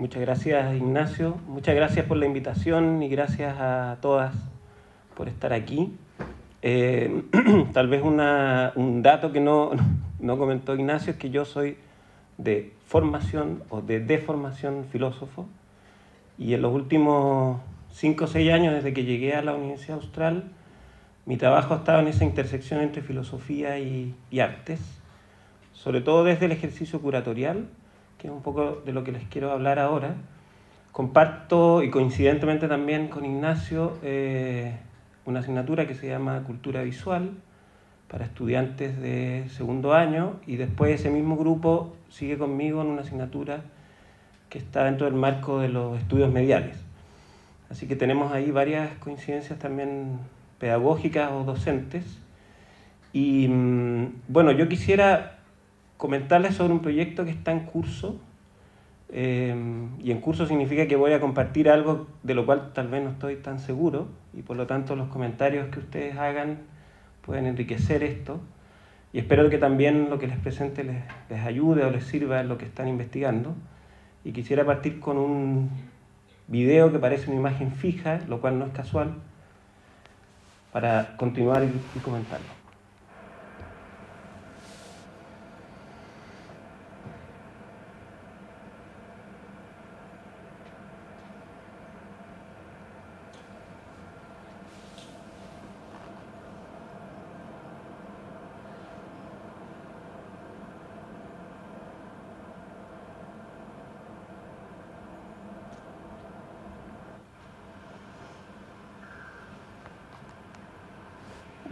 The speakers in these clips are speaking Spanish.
Muchas gracias, Ignacio. Muchas gracias por la invitación y gracias a todas por estar aquí. Tal vez un dato que no comentó Ignacio es que yo soy de formación o de deformación filósofo, y en los últimos 5 o 6 años desde que llegué a la Universidad Austral, mi trabajo ha estado en esa intersección entre filosofía y artes, sobre todo desde el ejercicio curatorial, que es un poco de lo que les quiero hablar ahora. Comparto, y coincidentemente también con Ignacio, una asignatura que se llama Cultura Visual para estudiantes de segundo año, y después ese mismo grupo sigue conmigo en una asignatura que está dentro del marco de los estudios mediales. Así que tenemos ahí varias coincidencias también pedagógicas o docentes. Y bueno, yo quisiera comentarles sobre un proyecto que está en curso, y en curso significa que voy a compartir algo de lo cual tal vez no estoy tan seguro, y por lo tanto los comentarios que ustedes hagan pueden enriquecer esto, y espero que también lo que les presente les ayude o les sirva en lo que están investigando. Y quisiera partir con un video que parece una imagen fija, lo cual no es casual, para continuar y comentarlo.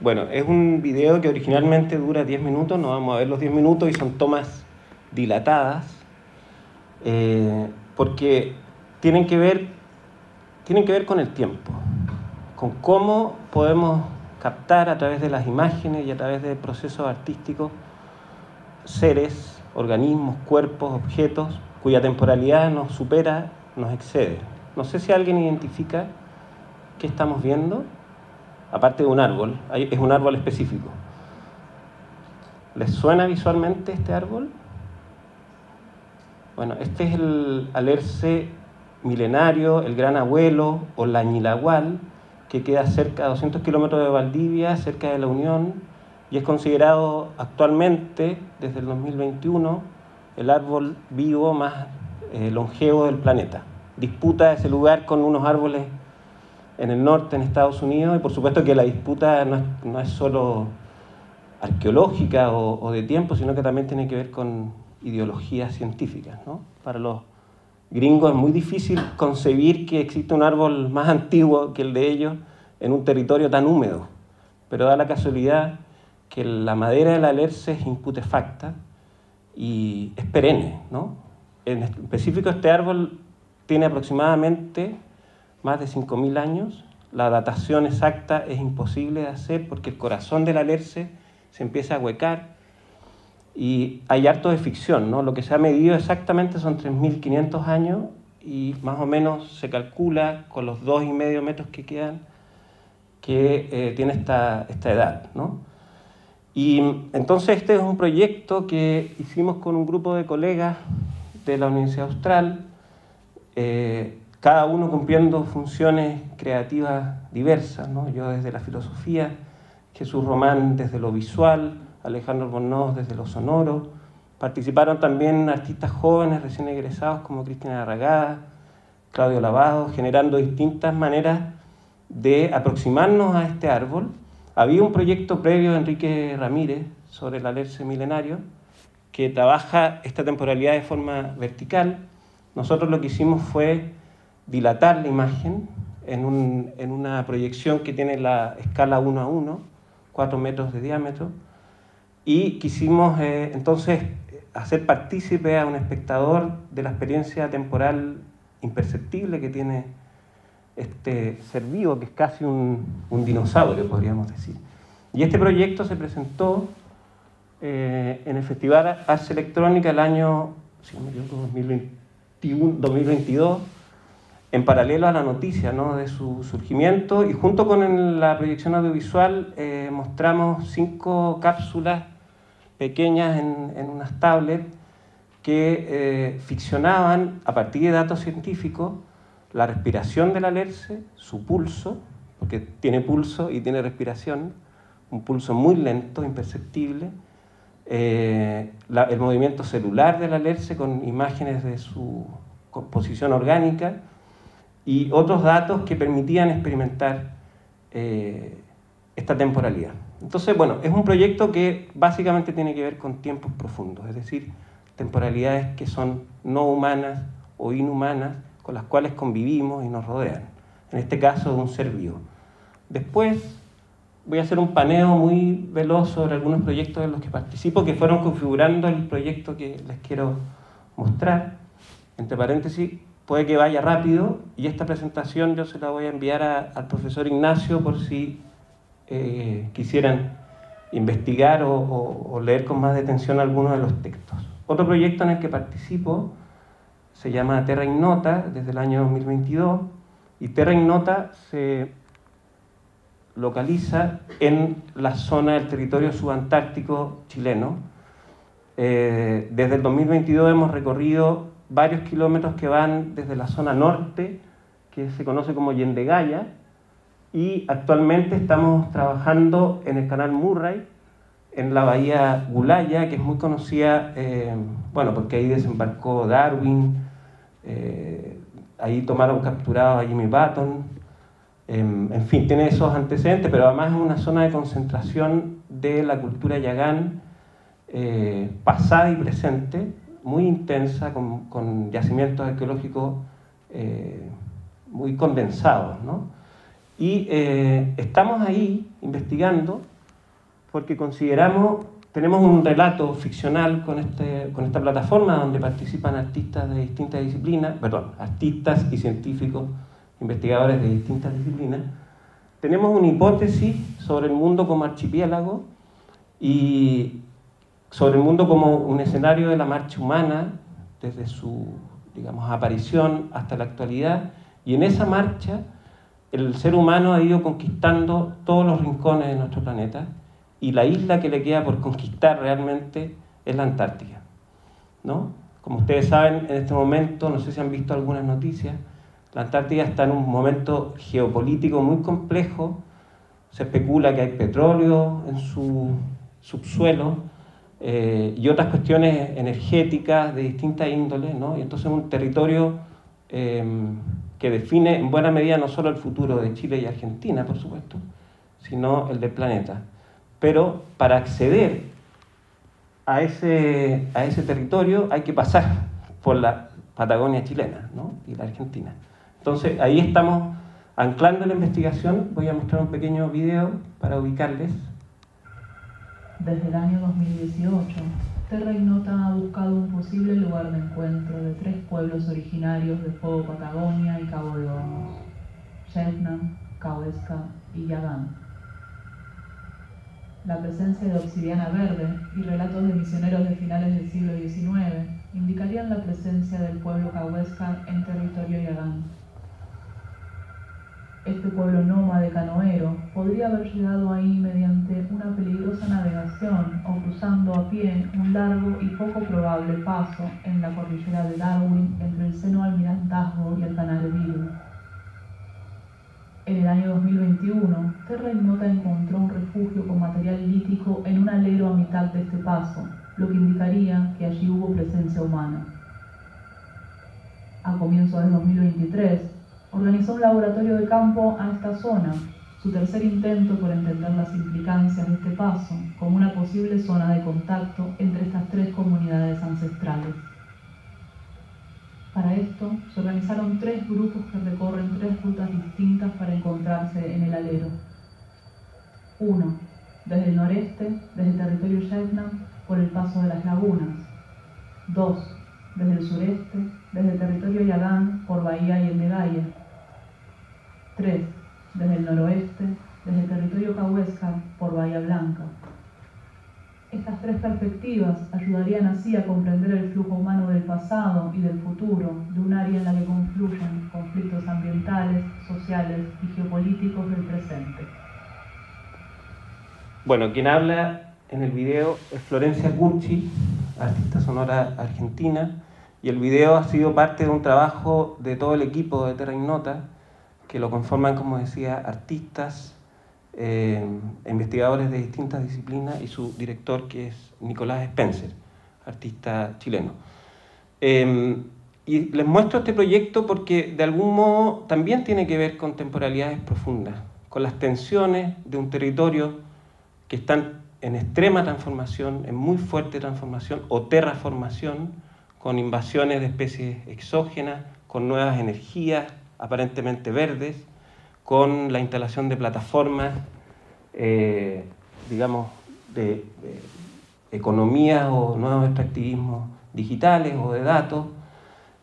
Bueno, es un video que originalmente dura 10 minutos, no vamos a ver los 10 minutos y son tomas dilatadas, porque tienen que ver con el tiempo, con cómo podemos captar a través de las imágenes y a través de procesos artísticos seres, organismos, cuerpos, objetos cuya temporalidad nos supera, nos excede. No sé si alguien identifica qué estamos viendo. Aparte de un árbol, es un árbol específico. ¿Les suena visualmente este árbol? Bueno, este es el alerce milenario, el gran abuelo o la ñilahual, que queda cerca de 200 kilómetros de Valdivia, cerca de La Unión, y es considerado actualmente, desde el 2021, el árbol vivo más longevo del planeta. Disputa ese lugar con unos árboles en el norte, en Estados Unidos, y por supuesto que la disputa no es solo arqueológica o de tiempo, sino que también tiene que ver con ideologías científicas, ¿no? Para los gringos es muy difícil concebir que existe un árbol más antiguo que el de ellos en un territorio tan húmedo, pero da la casualidad que la madera del alerce es imputefacta y es perenne, ¿no? En específico, este árbol tiene aproximadamente más de 5.000 años. La datación exacta es imposible de hacer porque el corazón del alerce se empieza a huecar y hay harto de ficción, ¿no? Lo que se ha medido exactamente son 3.500 años y más o menos se calcula con los 2,5 metros que quedan que tiene esta edad, ¿no? Y entonces este es un proyecto que hicimos con un grupo de colegas de la Universidad Austral, cada uno cumpliendo funciones creativas diversas, ¿no? Yo desde la filosofía, Jesús Román desde lo visual, Alejandro Albornoz desde lo sonoro. Participaron también artistas jóvenes recién egresados como Cristina Arragada, Claudio Lavado, generando distintas maneras de aproximarnos a este árbol. Había un proyecto previo de Enrique Ramírez sobre el alerce milenario que trabaja esta temporalidad de forma vertical. Nosotros lo que hicimos fue dilatar la imagen en una proyección que tiene la escala 1:1, 4 metros de diámetro, y quisimos entonces hacer partícipe a un espectador de la experiencia temporal imperceptible que tiene este ser vivo, que es casi un dinosaurio, podríamos decir. Y este proyecto se presentó en el Festival Arts Electrónica el año, si no me equivoco, 2022, en paralelo a la noticia, ¿no?, de su surgimiento, y junto con la proyección audiovisual mostramos 5 cápsulas pequeñas en unas tablets que ficcionaban a partir de datos científicos la respiración del alerce, su pulso, porque tiene pulso y tiene respiración, un pulso muy lento, imperceptible, el movimiento celular del alerce con imágenes de su composición orgánica y otros datos que permitían experimentar esta temporalidad. Entonces, bueno, es un proyecto que básicamente tiene que ver con tiempos profundos, es decir, temporalidades que son no humanas o inhumanas, con las cuales convivimos y nos rodean, en este caso de un ser vivo. Después voy a hacer un paneo muy veloz sobre algunos proyectos en los que participo, que fueron configurando el proyecto que les quiero mostrar. Entre paréntesis, puede que vaya rápido, y esta presentación yo se la voy a enviar al profesor Ignacio por si quisieran investigar o leer con más detención algunos de los textos. Otro proyecto en el que participo se llama Terra Ignota, desde el año 2022, y Terra Ignota se localiza en la zona del territorio subantártico chileno. Desde el 2022 hemos recorrido varios kilómetros que van desde la zona norte, que se conoce como Yendegaya, y actualmente estamos trabajando en el canal Murray, en la bahía Gulaya, que es muy conocida, bueno, porque ahí desembarcó Darwin, ahí tomaron capturado a Jimmy Button, en fin, tiene esos antecedentes, pero además es una zona de concentración de la cultura yagán, pasada y presente, muy intensa, con yacimientos arqueológicos muy condensados, ¿no? Y estamos ahí investigando porque tenemos un relato ficcional con esta plataforma donde participan artistas de distintas disciplinas, artistas y científicos, investigadores de distintas disciplinas. Tenemos una hipótesis sobre el mundo como archipiélago y sobre el mundo como un escenario de la marcha humana desde su, digamos, aparición hasta la actualidad, y en esa marcha el ser humano ha ido conquistando todos los rincones de nuestro planeta, y la isla que le queda por conquistar realmente es la Antártica, ¿no? Como ustedes saben, en este momento, no sé si han visto algunas noticias, la Antártida está en un momento geopolítico muy complejo. Se especula que hay petróleo en su subsuelo y otras cuestiones energéticas de distintas índoles, ¿no? Y entonces es un territorio que define en buena medida no solo el futuro de Chile y Argentina, por supuesto, sino el del planeta. Pero para acceder a ese territorio hay que pasar por la Patagonia chilena, ¿no? Y la Argentina. Entonces ahí estamos anclando la investigación. Voy a mostrar un pequeño video para ubicarles. Desde el año 2018, Terra Ignota ha buscado un posible lugar de encuentro de 3 pueblos originarios de Fuego Patagonia y Cabo de Hornos: Xegnam, Cauesca y Yagán. La presencia de obsidiana verde y relatos de misioneros de finales del siglo XIX indicarían la presencia del pueblo Cauesca en territorio yagán. Este pueblo nómade canoero podría haber llegado ahí mediante una peligrosa navegación o cruzando a pie un largo y poco probable paso en la cordillera de Darwin entre el seno almirantazgo y el canal de Beagle. En el año 2021, Terra Ignota encontró un refugio con material lítico en un alero a mitad de este paso, lo que indicaría que allí hubo presencia humana. A comienzos de 2023, organizó un laboratorio de campo a esta zona, su tercer intento por entender las implicancias de este paso como una posible zona de contacto entre estas 3 comunidades ancestrales. Para esto, se organizaron 3 grupos que recorren 3 rutas distintas para encontrarse en el alero. 1. Desde el noreste, desde el territorio Xegnam, por el paso de las lagunas. 2. Desde el sureste, desde el territorio Yagán, por Bahía Yendegaya. 3. Desde el noroeste, desde el territorio Cauesca, por Bahía Blanca. Estas 3 perspectivas ayudarían así a comprender el flujo humano del pasado y del futuro de un área en la que confluyen conflictos ambientales, sociales y geopolíticos del presente. Bueno, quien habla en el video es Florencia Curchi, artista sonora argentina, y el video ha sido parte de un trabajo de todo el equipo de Terra Ignota, que lo conforman, como decía, artistas, investigadores de distintas disciplinas y su director, que es Nicolás Spencer, artista chileno. Y les muestro este proyecto porque de algún modo también tiene que ver con temporalidades profundas, con las tensiones de un territorio que están en extrema transformación, en muy fuerte transformación o terraformación, con invasiones de especies exógenas, con nuevas energías aparentemente verdes, con la instalación de plataformas, digamos, de economías o nuevos extractivismos digitales o de datos,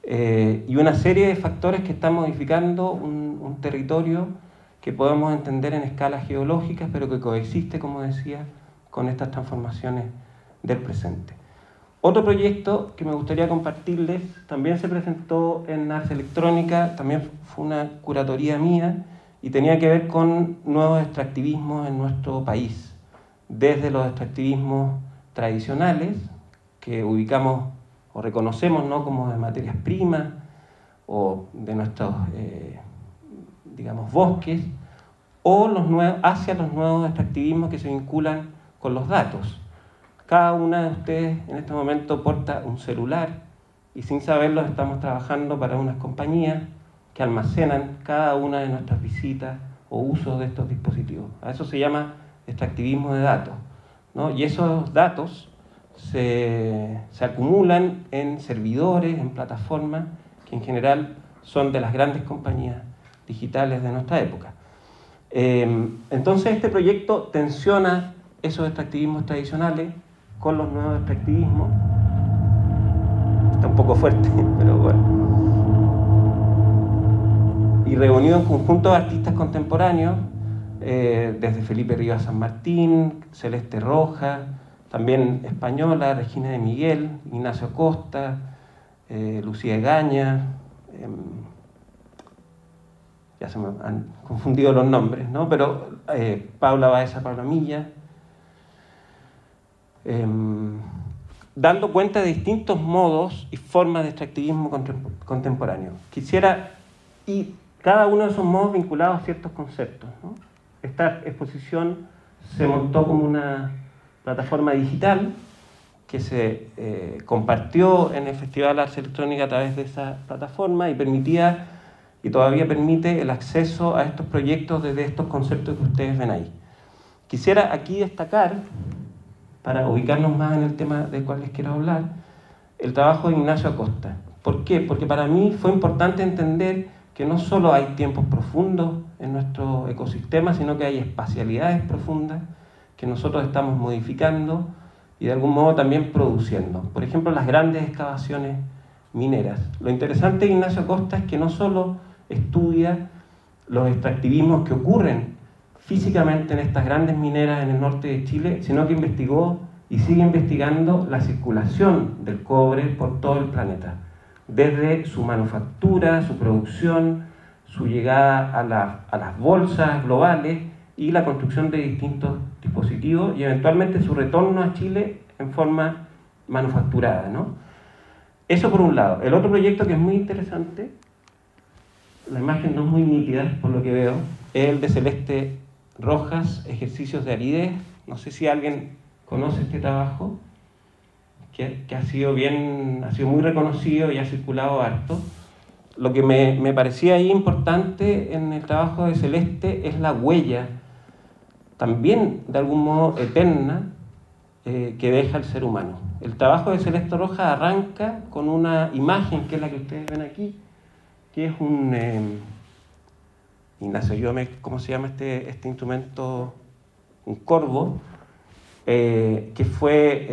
y una serie de factores que están modificando un territorio que podemos entender en escalas geológicas, pero que coexiste, como decía, con estas transformaciones del presente. Otro proyecto que me gustaría compartirles también se presentó en Ars Electrónica, también fue una curatoría mía y tenía que ver con nuevos extractivismos en nuestro país, desde los extractivismos tradicionales que ubicamos o reconocemos, ¿no?, como de materias primas o de nuestros digamos, bosques, o hacia los nuevos extractivismos que se vinculan con los datos. Cada una de ustedes en este momento porta un celular y sin saberlo estamos trabajando para unas compañías que almacenan cada una de nuestras visitas o usos de estos dispositivos. A eso se llama extractivismo de datos, ¿no? Y esos datos se acumulan en servidores, en plataformas, que en general son de las grandes compañías digitales de nuestra época. Entonces este proyecto tensiona esos extractivismos tradicionales con los nuevos extractivismos. Está un poco fuerte, pero bueno. Y reunió un conjunto de artistas contemporáneos, desde Felipe Rivas San Martín, Celeste Rojas, también española, Regina de Miguel, Ignacio Costa, Lucía Egaña, ya se me han confundido los nombres, ¿no? Pero Paula Baeza Palomilla, dando cuenta de distintos modos y formas de extractivismo contemporáneo. Y cada uno de esos modos vinculados a ciertos conceptos, ¿no? Esta exposición se montó como una plataforma digital que se compartió en el Festival Ars Electrónica a través de esa plataforma y permitía, y todavía permite, el acceso a estos proyectos desde estos conceptos que ustedes ven ahí. Quisiera aquí destacar, para ubicarnos más en el tema del cual les quiero hablar, el trabajo de Ignacio Acosta. ¿Por qué? Porque para mí fue importante entender que no solo hay tiempos profundos en nuestro ecosistema, sino que hay espacialidades profundas que nosotros estamos modificando y de algún modo también produciendo. Por ejemplo, las grandes excavaciones mineras. Lo interesante de Ignacio Acosta es que no solo estudia los extractivismos que ocurren físicamente en estas grandes mineras en el norte de Chile, sino que investigó y sigue investigando la circulación del cobre por todo el planeta, desde su manufactura, su producción, su llegada a las bolsas globales y la construcción de distintos dispositivos y eventualmente su retorno a Chile en forma manufacturada, ¿no? Eso por un lado. El otro proyecto que es muy interesante, la imagen no es muy nítida por lo que veo, es el de Celeste Rojas, Ejercicios de Aridez. No sé si alguien conoce este trabajo, que ha sido muy reconocido y ha circulado harto. Lo que me parecía ahí importante en el trabajo de Celeste es la huella, también de algún modo eterna, que deja el ser humano. El trabajo de Celeste Rojas arranca con una imagen, que es la que ustedes ven aquí, que es un... Ignacio, ayúdame, ¿cómo se llama este instrumento? Un corvo, que fue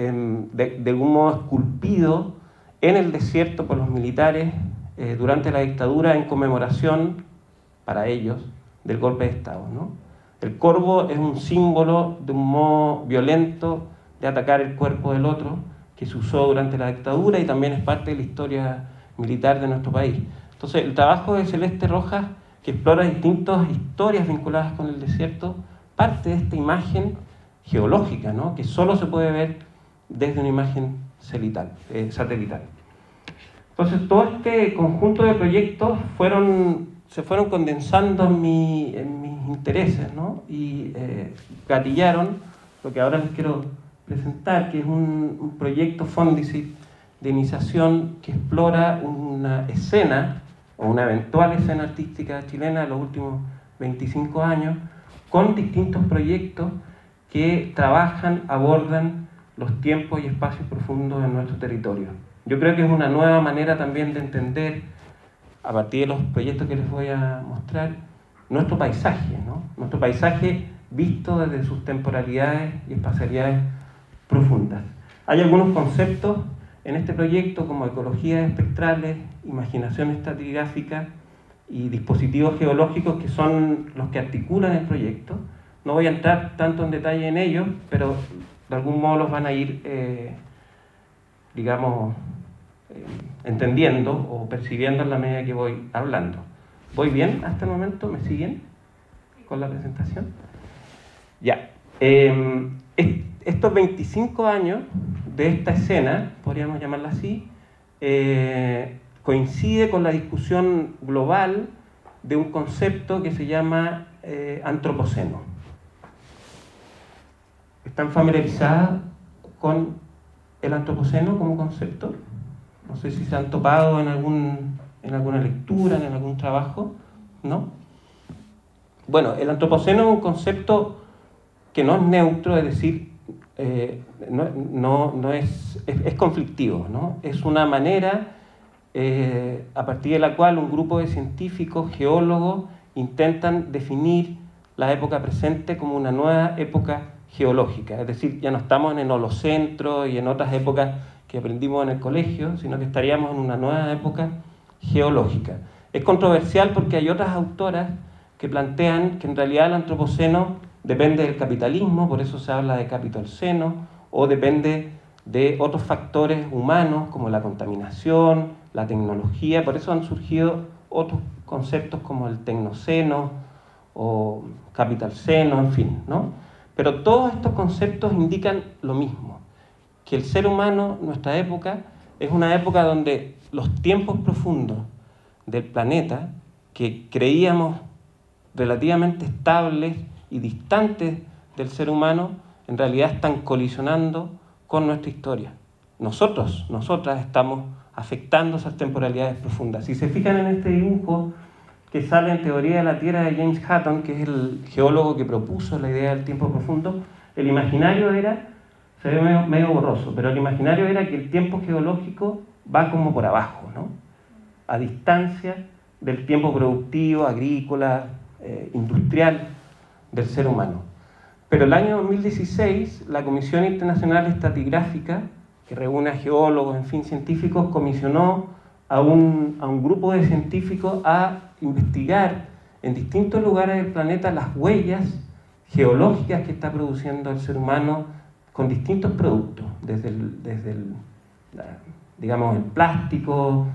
de algún modo esculpido en el desierto por los militares durante la dictadura en conmemoración, para ellos, del golpe de Estado, ¿no? El corvo es un símbolo de un modo violento de atacar el cuerpo del otro, que se usó durante la dictadura y también es parte de la historia militar de nuestro país. Entonces, el trabajo de Celeste Rojas, que explora distintas historias vinculadas con el desierto, parte de esta imagen geológica, ¿no?, que solo se puede ver desde una imagen satelital. Entonces, todo este conjunto de proyectos se fueron condensando en mis intereses, ¿no? Y gatillaron lo que ahora les quiero presentar, que es un proyecto Fondisit de iniciación que explora una escena o una eventual escena artística chilena de los últimos 25 años, con distintos proyectos que trabajan, abordan los tiempos y espacios profundos en nuestro territorio. Yo creo que es una nueva manera también de entender, a partir de los proyectos que les voy a mostrar, nuestro paisaje, ¿no? Nuestro paisaje visto desde sus temporalidades y espacialidades profundas. Hay algunos conceptos en este proyecto como ecologías espectrales, imaginación estratigráfica y dispositivos geológicos que son los que articulan el proyecto. No voy a entrar tanto en detalle en ellos, pero de algún modo los van a ir, entendiendo o percibiendo en la medida que voy hablando. ¿Voy bien hasta el momento? ¿Me siguen con la presentación? Ya. Estos 25 años de esta escena, podríamos llamarla así, coincide con la discusión global de un concepto que se llama antropoceno. ¿Están familiarizadas con el antropoceno como concepto? No sé si se han topado en alguna lectura, en algún trabajo, ¿no? Bueno, el antropoceno es un concepto que no es neutro, es decir, es conflictivo, ¿no? Es una manera a partir de la cual un grupo de científicos, geólogos, intentan definir la época presente como una nueva época geológica. Es decir, ya no estamos en el holocentro y en otras épocas que aprendimos en el colegio, sino que estaríamos en una nueva época geológica. Es controversial porque hay otras autoras que plantean que en realidad el antropoceno depende del capitalismo, por eso se habla de capitolceno, o depende de otros factores humanos como la contaminación, la tecnología, por eso han surgido otros conceptos como el tecnoceno o capitalceno, en fin, ¿no? Pero todos estos conceptos indican lo mismo, que el ser humano, nuestra época, es una época donde los tiempos profundos del planeta, que creíamos relativamente estables y distantes del ser humano, en realidad están colisionando con nuestra historia. Nosotras estamos afectando esas temporalidades profundas. Si se fijan en este dibujo que sale en Teoría de la Tierra de James Hutton, que es el geólogo que propuso la idea del tiempo profundo, el imaginario era, se ve medio borroso, pero el imaginario era que el tiempo geológico va como por abajo, ¿no? A distancia del tiempo productivo, agrícola, industrial del ser humano. Pero el año 2016, la Comisión Internacional Estratigráfica, que reúne a geólogos, en fin, científicos, comisionó a un grupo de científicos a investigar en distintos lugares del planeta las huellas geológicas que está produciendo el ser humano con distintos productos, desde el plástico,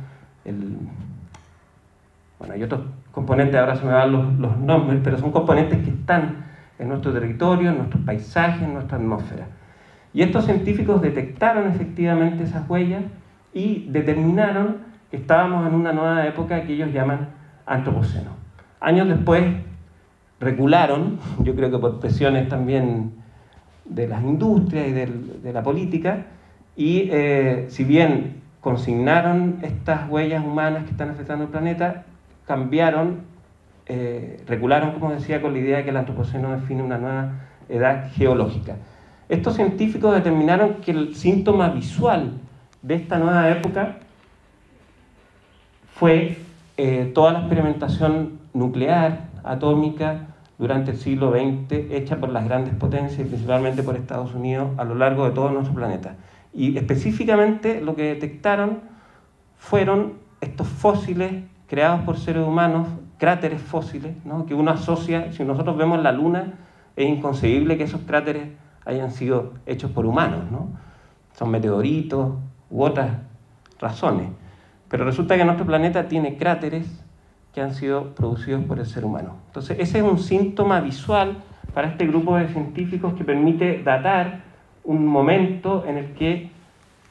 bueno, hay otros componentes, ahora se me dan los nombres, pero son componentes que están en nuestro territorio, en nuestros paisajes, en nuestra atmósfera. Y estos científicos detectaron efectivamente esas huellas y determinaron que estábamos en una nueva época que ellos llaman antropoceno. Años después recularon, yo creo que por presiones también de las industrias y de la política, y si bien consignaron estas huellas humanas que están afectando el planeta, recularon, como decía, con la idea de que el antropoceno define una nueva edad geológica. Estos científicos determinaron que el síntoma visual de esta nueva época fue toda la experimentación nuclear, atómica, durante el siglo XX, hecha por las grandes potencias, principalmente por Estados Unidos, a lo largo de todo nuestro planeta. Y específicamente lo que detectaron fueron estos fósiles creados por seres humanos, cráteres fósiles, ¿no? Que uno asocia, si nosotros vemos la Luna, es inconcebible que esos cráteres hayan sido hechos por humanos, ¿no? Son meteoritos u otras razones. Pero resulta que nuestro planeta tiene cráteres que han sido producidos por el ser humano. Entonces, ese es un síntoma visual para este grupo de científicos que permite datar un momento en el que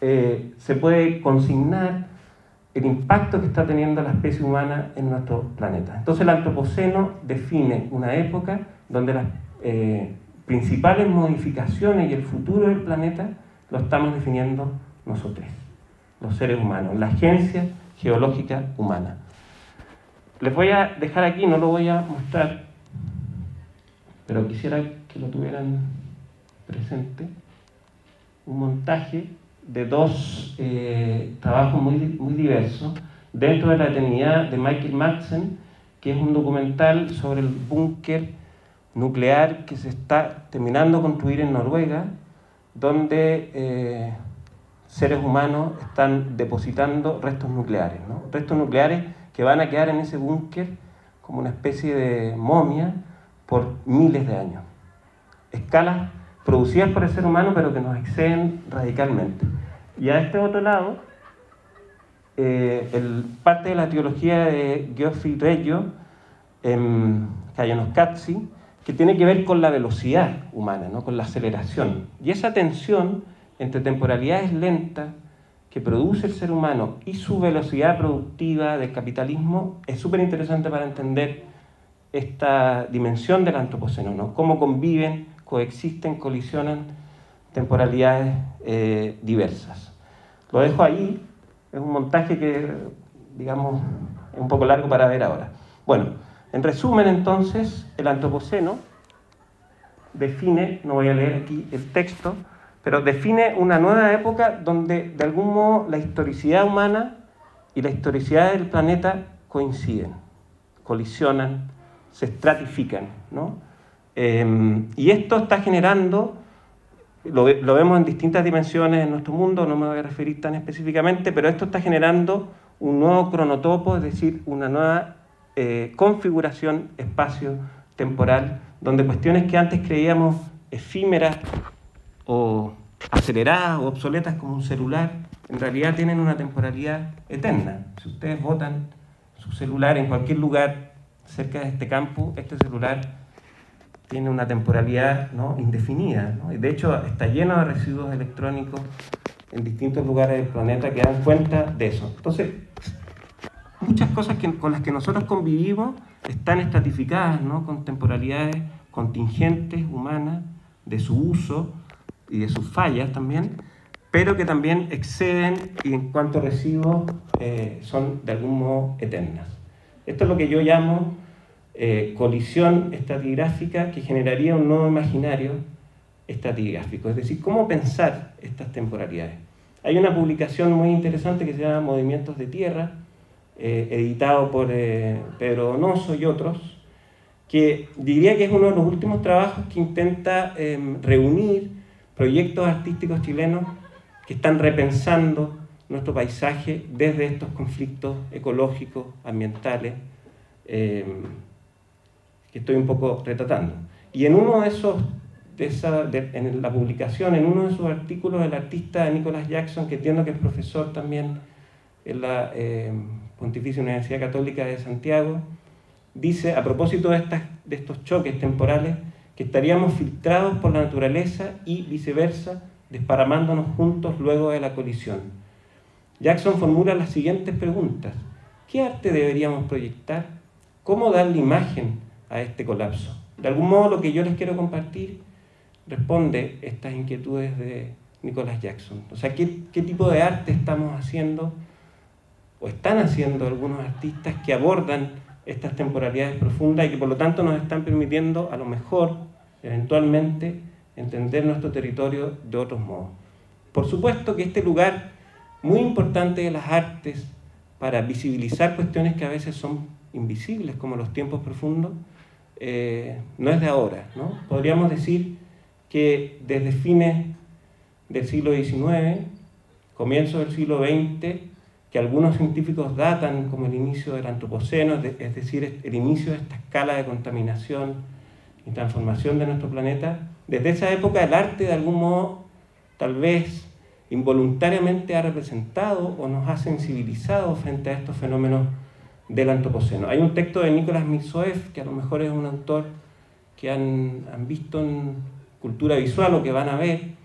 se puede consignar el impacto que está teniendo la especie humana en nuestro planeta. Entonces el Antropoceno define una época donde las principales modificaciones y el futuro del planeta lo estamos definiendo nosotros, los seres humanos, la agencia geológica humana. Les voy a dejar aquí, no lo voy a mostrar, pero quisiera que lo tuvieran presente, un montaje de dos trabajos muy diversos dentro de la eternidad de Michael Madsen, que es un documental sobre el búnker nuclear que se está terminando de construir en Noruega, donde seres humanos están depositando restos nucleares, ¿no? Restos nucleares que van a quedar en ese búnker como una especie de momia por miles de años. Escalas producidas por el ser humano, pero que nos exceden radicalmente. Y a este otro lado, parte de la teología de Geoffrey Reggio, Kajanowski, que tiene que ver con la velocidad humana, ¿no? Con la aceleración. Y esa tensión entre temporalidades lentas que produce el ser humano y su velocidad productiva del capitalismo es súper interesante para entender esta dimensión del Antropoceno, ¿no? Cómo conviven, coexisten, colisionan temporalidades diversas. Lo dejo ahí, es un montaje que, digamos, es un poco largo para ver ahora. Bueno, en resumen entonces, el Antropoceno define, no voy a leer aquí el texto, pero define una nueva época donde de algún modo la historicidad humana y la historicidad del planeta coinciden, colisionan, se estratifican, ¿no? Y esto está generando, lo vemos en distintas dimensiones en nuestro mundo, no me voy a referir tan específicamente, pero esto está generando un nuevo cronotopo, es decir, una nueva configuración espacio-temporal, donde cuestiones que antes creíamos efímeras o aceleradas o obsoletas como un celular, en realidad tienen una temporalidad eterna. Si ustedes botan su celular en cualquier lugar cerca de este campus, este celular tiene una temporalidad, ¿no?, indefinida, ¿no? Y de hecho está lleno de residuos electrónicos en distintos lugares del planeta que dan cuenta de eso. Entonces, muchas cosas con las que nosotros convivimos están estratificadas, ¿no?, con temporalidades contingentes, humanas, de su uso y de sus fallas también, pero que también exceden y en cuanto a residuos son de algún modo eternas. Esto es lo que yo llamo colisión estratigráfica, que generaría un nuevo imaginario estratigráfico, es decir, cómo pensar estas temporalidades. Hay una publicación muy interesante que se llama Movimientos de Tierra, editado por Pedro Donoso y otros, que diría que es uno de los últimos trabajos que intenta reunir proyectos artísticos chilenos que están repensando nuestro paisaje desde estos conflictos ecológicos, ambientales, que estoy un poco retratando. Y en uno de esos, en la publicación, en uno de sus artículos, el artista Nicholas Jackson, que entiendo que es profesor también en la Pontificia Universidad Católica de Santiago, dice, a propósito de estos choques temporales, que estaríamos filtrados por la naturaleza y viceversa, desparramándonos juntos luego de la colisión. Jackson formula las siguientes preguntas. ¿Qué arte deberíamos proyectar? ¿Cómo darle imagen a este colapso? De algún modo, lo que yo les quiero compartir responde estas inquietudes de Nicholas Jackson. O sea, ¿qué tipo de arte estamos haciendo o están haciendo algunos artistas que abordan estas temporalidades profundas y que por lo tanto nos están permitiendo a lo mejor, eventualmente, entender nuestro territorio de otros modos? Por supuesto que este lugar muy importante de las artes para visibilizar cuestiones que a veces son invisibles, como los tiempos profundos, no es de ahora, ¿no? Podríamos decir que desde fines del siglo XIX, comienzos del siglo XX, que algunos científicos datan como el inicio del Antropoceno, es decir, el inicio de esta escala de contaminación y transformación de nuestro planeta, desde esa época el arte de algún modo, tal vez involuntariamente, ha representado o nos ha sensibilizado frente a estos fenómenos del Antropoceno. Hay un texto de Nicolás Mirzoeff, que a lo mejor es un autor que han visto en cultura visual o que van a ver,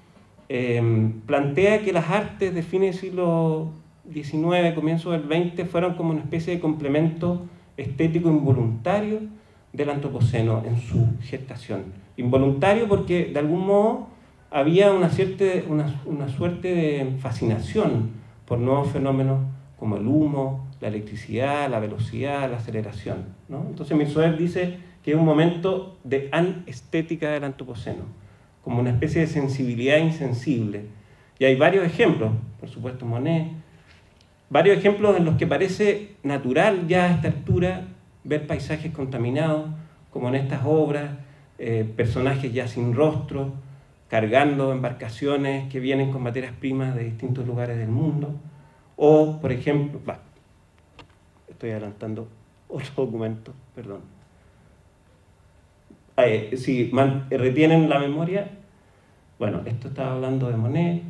plantea que las artes de fines del siglo XIX, comienzo del XX, fueron como una especie de complemento estético involuntario del antropoceno en su gestación. Involuntario porque de algún modo había una suerte de fascinación por nuevos fenómenos como el humo, la electricidad, la velocidad, la aceleración, ¿no? Entonces Mirzoeff dice que es un momento de anestética del antropoceno, como una especie de sensibilidad insensible. Y hay varios ejemplos, por supuesto Monet, varios ejemplos en los que parece natural ya a esta altura ver paisajes contaminados, como en estas obras, personajes ya sin rostro, cargando embarcaciones que vienen con materias primas de distintos lugares del mundo, o, por ejemplo, estoy adelantando otro documento, perdón. Si retienen la memoria, bueno, esto estaba hablando de Monet.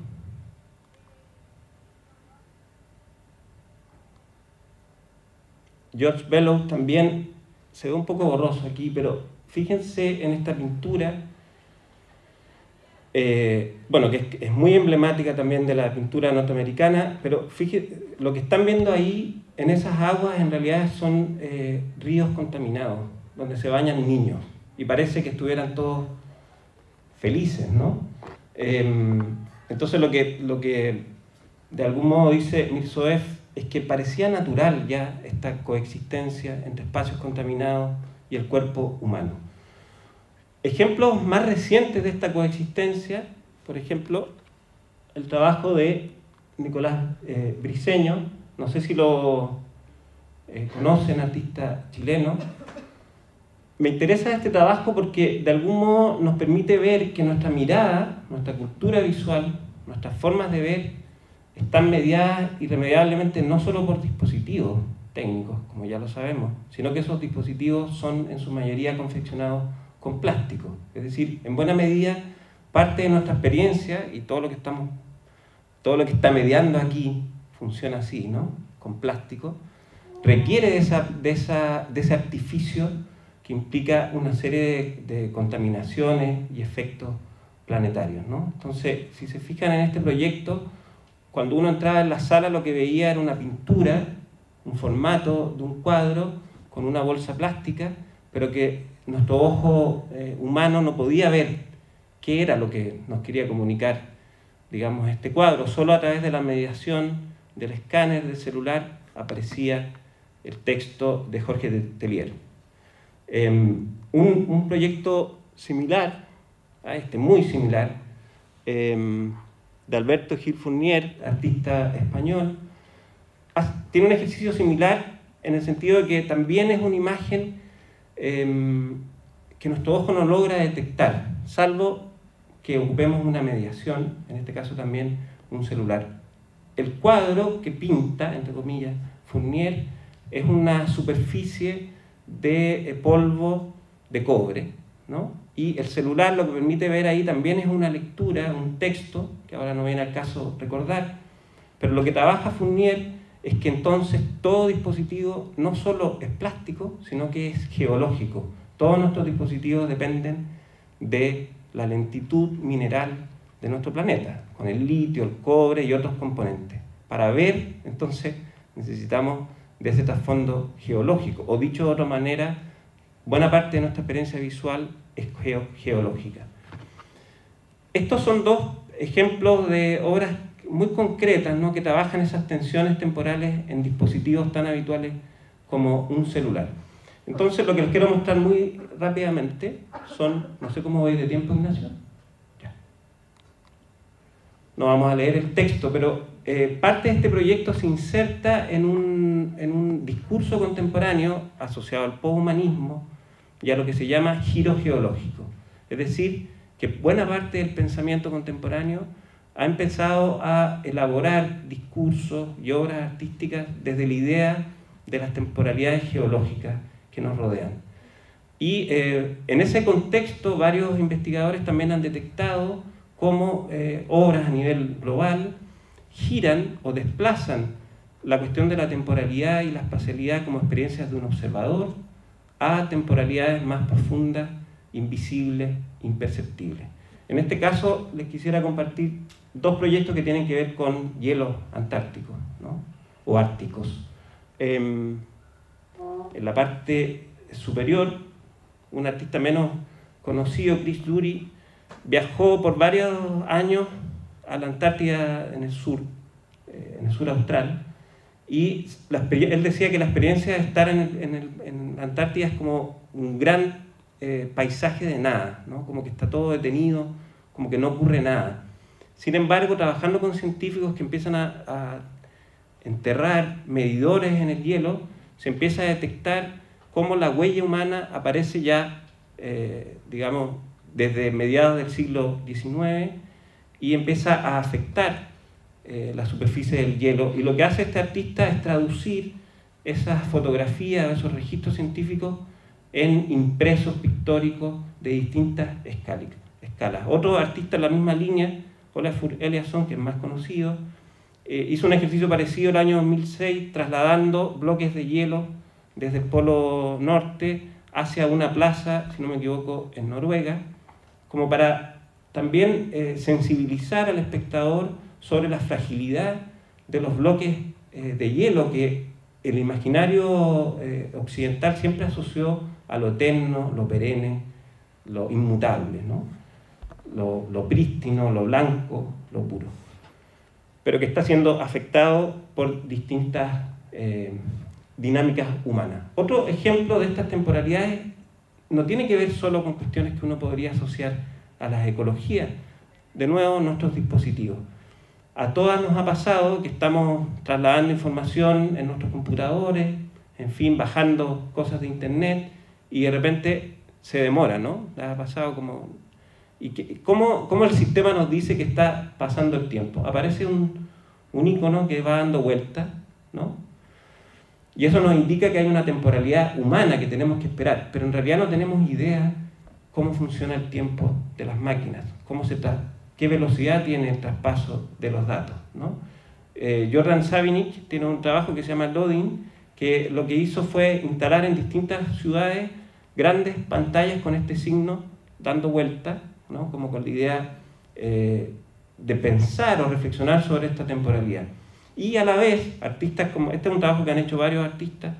George Bellows también se ve un poco borroso aquí, pero fíjense en esta pintura, bueno, que es muy emblemática también de la pintura norteamericana, pero fíjense, lo que están viendo ahí en esas aguas en realidad son ríos contaminados, donde se bañan niños, y parece que estuvieran todos felices, ¿no? Entonces lo que de algún modo dice Mirzoeff es que parecía natural ya esta coexistencia entre espacios contaminados y el cuerpo humano. Ejemplos más recientes de esta coexistencia, por ejemplo, el trabajo de Nicolás Briceño, no sé si lo conocen, artista chileno. Me interesa este trabajo porque de algún modo nos permite ver que nuestra mirada, nuestra cultura visual, nuestras formas de ver están mediadas irremediablemente no solo por dispositivos técnicos, como ya lo sabemos, sino que esos dispositivos son en su mayoría confeccionados con plástico. Es decir, en buena medida, parte de nuestra experiencia y todo lo que está mediando aquí funciona así, ¿no? Con plástico, requiere de ese artificio que implica una serie de contaminaciones y efectos planetarios, ¿no? Entonces, si se fijan en este proyecto, cuando uno entraba en la sala lo que veía era una pintura, un formato de un cuadro con una bolsa plástica, pero que nuestro ojo humano no podía ver qué era lo que nos quería comunicar, digamos, este cuadro. Solo a través de la mediación del escáner del celular aparecía el texto de Jorge Tellier. Un proyecto similar a este, muy similar, de Alberto Gil Fournier, artista español, tiene un ejercicio similar en el sentido de que también es una imagen que nuestro ojo no logra detectar, salvo que ocupemos una mediación, en este caso también un celular. El cuadro que pinta, entre comillas, Fournier, es una superficie de polvo de cobre, ¿no? Y el celular lo que permite ver ahí también es una lectura, un texto, que ahora no viene al caso recordar, pero lo que trabaja Fournier es que entonces todo dispositivo no solo es plástico, sino que es geológico. Todos nuestros dispositivos dependen de la lentitud mineral de nuestro planeta, con el litio, el cobre y otros componentes. Para ver, entonces, necesitamos de ese trasfondo geológico, o dicho de otra manera, buena parte de nuestra experiencia visual es geológica. Estos son dos ejemplos de obras muy concretas, ¿no?, que trabajan esas tensiones temporales en dispositivos tan habituales como un celular. Entonces, lo que les quiero mostrar muy rápidamente son, no sé cómo voy de tiempo, Ignacio. Ya. No vamos a leer el texto, pero parte de este proyecto se inserta en un discurso contemporáneo asociado al poshumanismo y a lo que se llama giro geológico. Es decir, que buena parte del pensamiento contemporáneo ha empezado a elaborar discursos y obras artísticas desde la idea de las temporalidades geológicas que nos rodean. Y en ese contexto varios investigadores también han detectado cómo obras a nivel global giran o desplazan la cuestión de la temporalidad y la espacialidad como experiencias de un observador a temporalidades más profundas, invisibles, imperceptibles. En este caso, les quisiera compartir dos proyectos que tienen que ver con hielos antárticos, ¿no? O árticos. En la parte superior, un artista menos conocido, Chris Lurie, viajó por varios años a la Antártida en el sur austral, y él decía que la experiencia de estar en la Antártida es como un gran paisaje de nada, ¿no? Como que está todo detenido, como que no ocurre nada. Sin embargo, trabajando con científicos que empiezan a enterrar medidores en el hielo, se empieza a detectar cómo la huella humana aparece ya, digamos, desde mediados del siglo XIX, y empieza a afectar la superficie del hielo. Y lo que hace este artista es traducir esas fotografías, esos registros científicos, en impresos pictóricos de distintas escalas. Otro artista en la misma línea, Olafur Eliasson, que es más conocido, hizo un ejercicio parecido el año 2006, trasladando bloques de hielo desde el Polo Norte hacia una plaza, si no me equivoco, en Noruega, como para también sensibilizar al espectador sobre la fragilidad de los bloques de hielo que el imaginario occidental siempre asoció a lo eterno, lo perenne, lo inmutable, ¿no? Lo prístino, lo blanco, lo puro, pero que está siendo afectado por distintas dinámicas humanas. Otro ejemplo de estas temporalidades no tiene que ver solo con cuestiones que uno podría asociar a las ecologías. De nuevo, nuestros dispositivos. A todas nos ha pasado que estamos trasladando información en nuestros computadores, en fin, bajando cosas de internet, y de repente se demora, ¿no? ¿Les ha pasado como... ¿Cómo el sistema nos dice que está pasando el tiempo? Aparece un icono que va dando vueltas, ¿no? Y eso nos indica que hay una temporalidad humana que tenemos que esperar, pero en realidad no tenemos idea cómo funciona el tiempo de las máquinas, qué velocidad tiene el traspaso de los datos, ¿no? Jordan Savinich tiene un trabajo que se llama Loading, que lo que hizo fue instalar en distintas ciudades grandes pantallas con este signo dando vueltas, ¿no? Como con la idea de pensar o reflexionar sobre esta temporalidad. Y a la vez, artistas como... Este es un trabajo que han hecho varios artistas,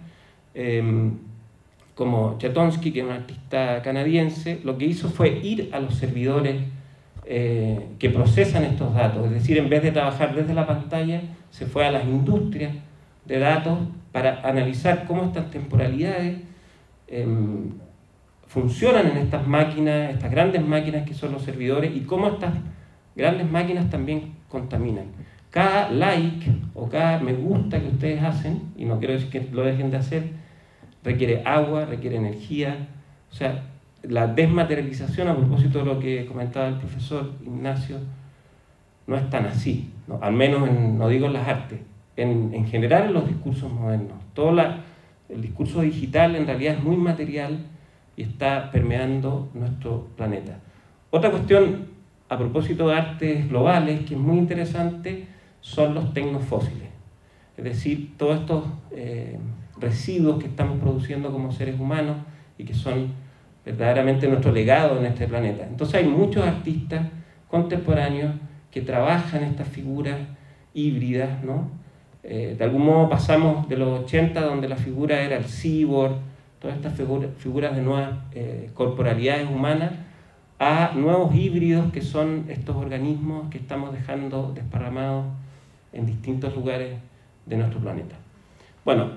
como Chetonsky, que es un artista canadiense. Lo que hizo fue ir a los servidores que procesan estos datos. Es decir, en vez de trabajar desde la pantalla, se fue a las industrias de datos para analizar cómo estas temporalidades funcionan en estas máquinas, estas grandes máquinas que son los servidores, y cómo estas grandes máquinas también contaminan. Cada like o cada me gusta que ustedes hacen, y no quiero decir que lo dejen de hacer, requiere agua, requiere energía. O sea, la desmaterialización, a propósito de lo que comentaba el profesor Ignacio, no es tan así, ¿no? Al menos, no digo en las artes, en general en los discursos modernos. El discurso digital en realidad es muy material y está permeando nuestro planeta. Otra cuestión, a propósito de artes globales, que es muy interesante, son los tecnofósiles. Es decir, todos estos residuos que estamos produciendo como seres humanos y que son verdaderamente nuestro legado en este planeta. Entonces hay muchos artistas contemporáneos que trabajan estas figuras híbridas, ¿no? De algún modo pasamos de los 80, donde la figura era el cyborg, todas estas figuras de nuevas corporalidades humanas, a nuevos híbridos que son estos organismos que estamos dejando desparramados en distintos lugares de nuestro planeta. Bueno,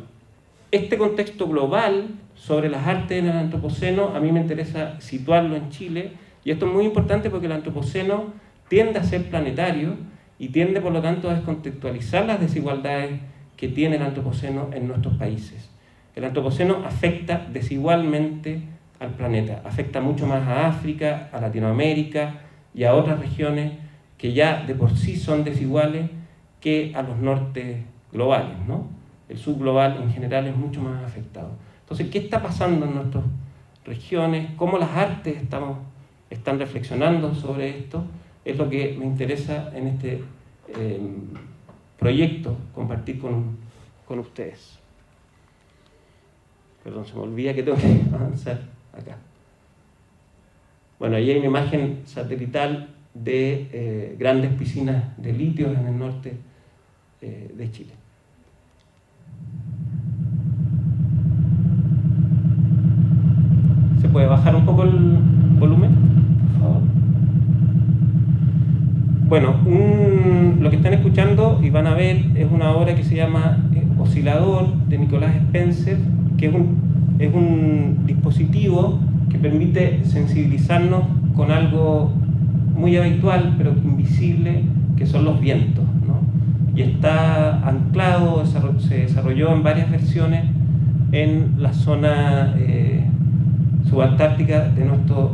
este contexto global sobre las artes en el Antropoceno, a mí me interesa situarlo en Chile, y esto es muy importante porque el Antropoceno tiende a ser planetario y tiende, por lo tanto, a descontextualizar las desigualdades que tiene el Antropoceno en nuestros países. El Antropoceno afecta desigualmente al planeta, afecta mucho más a África, a Latinoamérica y a otras regiones que ya de por sí son desiguales que a los nortes globales, ¿no? El sur global en general es mucho más afectado. Entonces, ¿qué está pasando en nuestras regiones? ¿Cómo las artes están reflexionando sobre esto? Es lo que me interesa en este proyecto compartir con ustedes. Perdón, se me olvida que tengo que avanzar acá. Bueno, ahí hay una imagen satelital de grandes piscinas de litio en el norte de Chile. ¿Se puede bajar un poco el volumen, por favor? Bueno, lo que están escuchando y van a ver es una obra que se llama Oscilador, de Nicolás Spencer, que es un dispositivo que permite sensibilizarnos con algo muy habitual, pero invisible, que son los vientos, ¿no? Y está anclado, se desarrolló en varias versiones en la zona subantártica de nuestro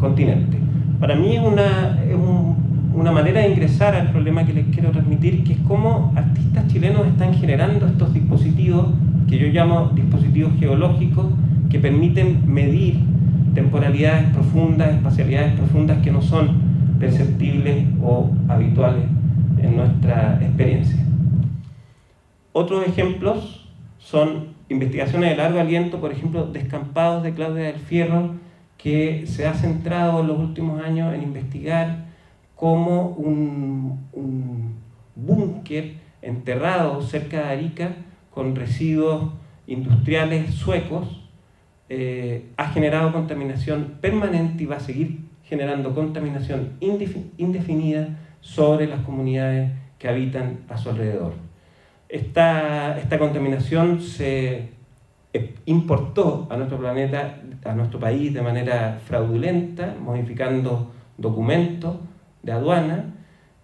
continente. Para mí es una manera de ingresar al problema que les quiero transmitir, que es cómo artistas chilenos están generando estos dispositivos que yo llamo dispositivos geológicos, que permiten medir temporalidades profundas, espacialidades profundas que no son perceptibles o habituales en nuestra experiencia. Otros ejemplos son investigaciones de largo aliento, por ejemplo, Descampados de Claudia del Fierro, que se ha centrado en los últimos años en investigar cómo un búnker enterrado cerca de Arica con residuos industriales suecos ha generado contaminación permanente y va a seguir generando contaminación indefinida sobre las comunidades que habitan a su alrededor. Esta contaminación se importó a nuestro planeta, a nuestro país de manera fraudulenta, modificando documentos de aduana